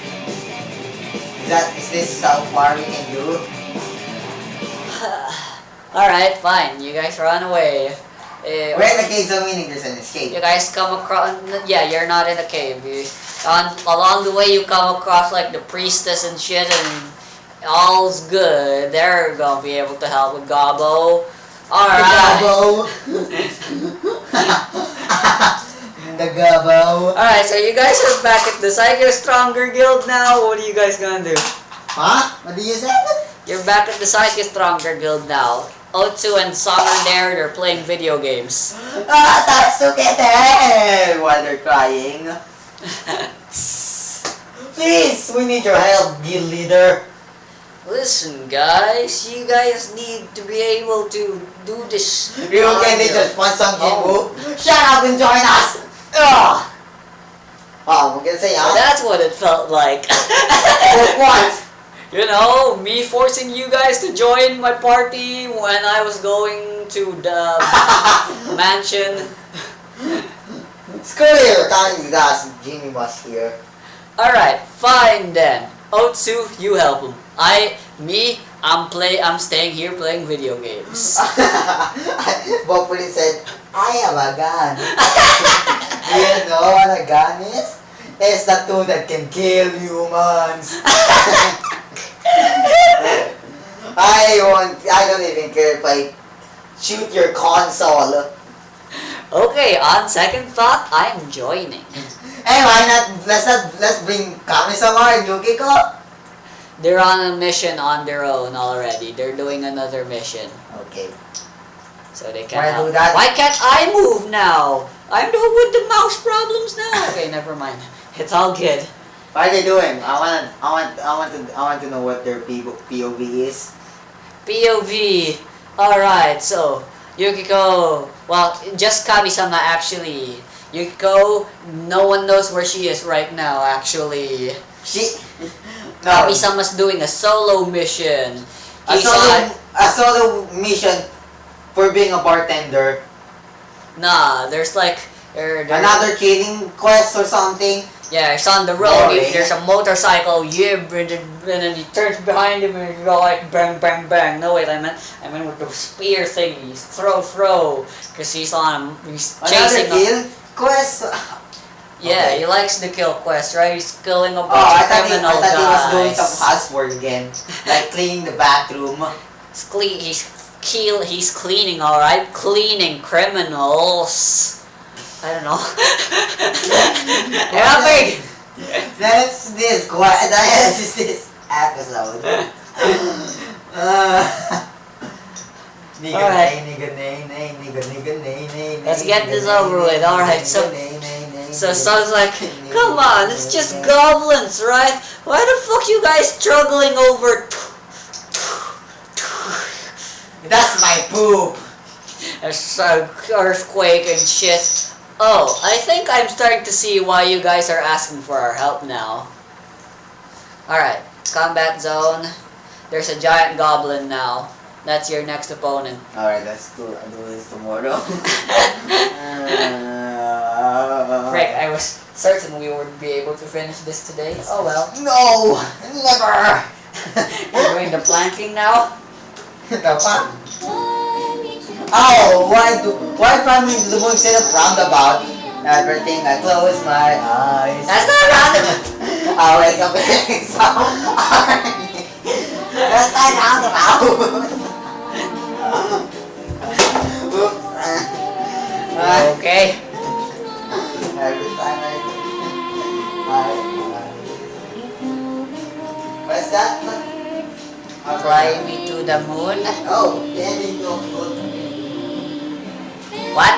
Is this how far we can do? Alright, fine. You guys run away. We're in the cave, so meaning there's an escape. You guys come across... Yeah, you're not in a cave. Along the way, you come across like the priestess and shit, and all's good. They're gonna be able to help with Gobbo. Alright. The Gobbo. Alright, so you guys are back at the Psycho Stronger Guild now. What are you guys gonna do? Huh? What did you say? You're back at the Psycho Stronger Guild now. Otsu and Song are there, they're playing video games. Tatsukete! While they're crying. Please, we need your help, guild leader. Listen, guys, you guys need to be able to do this. You can just want some Jinwoo? Shut up and join us! Ugh! Oh, we're gonna say, huh? That's what it felt like. What? You know, me forcing you guys to join my party when I was going to the mansion. Screw you, telling you guys Jimmy was here. Alright, fine then. Otsu, you help him. I'm staying here playing video games. Bopuli said, I have a gun. Do you know what a gun is? It's the tool that can kill humans. I don't even care if I shoot your console. Okay, on second thought, I'm joining. Hey, why not? Let's bring Kami-sama and Yukiko. They're on a mission on their own already. They're doing another mission. Okay. So they can't Wanna do help. that? Why can't I move now? I'm the one with the mouse problems now. Okay, never mind. It's all good. What are they doing? I want to know what their POV is. POV. Alright, so Yukiko, well, just Kami-sama actually. Yukiko, no one knows where she is right now actually. No. Kami-sama's doing a solo mission. A solo mission for being a bartender. Nah, there's like Another killing quest or something. yeah, it's on the road. Boring. There's a motorcycle. Yeah, and then he turns behind him and you go like bang, bang, bang. No wait, I meant with the spear thingies. Throw. Cause he's chasing. Another kill quest. Yeah, Okay. he likes the kill quest, right? He's killing a bunch Oh, of I thought criminal he was doing guys. some housework again, like cleaning the bathroom. He's cleaning, all right, cleaning criminals. I don't know. Helping. That's this episode. Let's get this over with. All right, so sounds like, come on, it's just goblins, right? Why the fuck you guys struggling over? That's my poop. There's an earthquake and shit. Oh, I think I'm starting to see why you guys are asking for our help now. Alright, combat zone. There's a giant goblin now. That's your next opponent. Alright, let's do this tomorrow. Frick, I was certain we would be able to finish this today. Oh well. No! Never! You're doing the planking now? The fuck? Oh, why from me to the moon instead of roundabout? Everything I close my eyes. That's not roundabout! I wake up and sorry. That's not roundabout. Oops. Okay. Every time what's that? Fly me to the moon. Oh, then you go. What?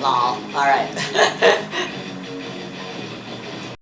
Lol. Alright.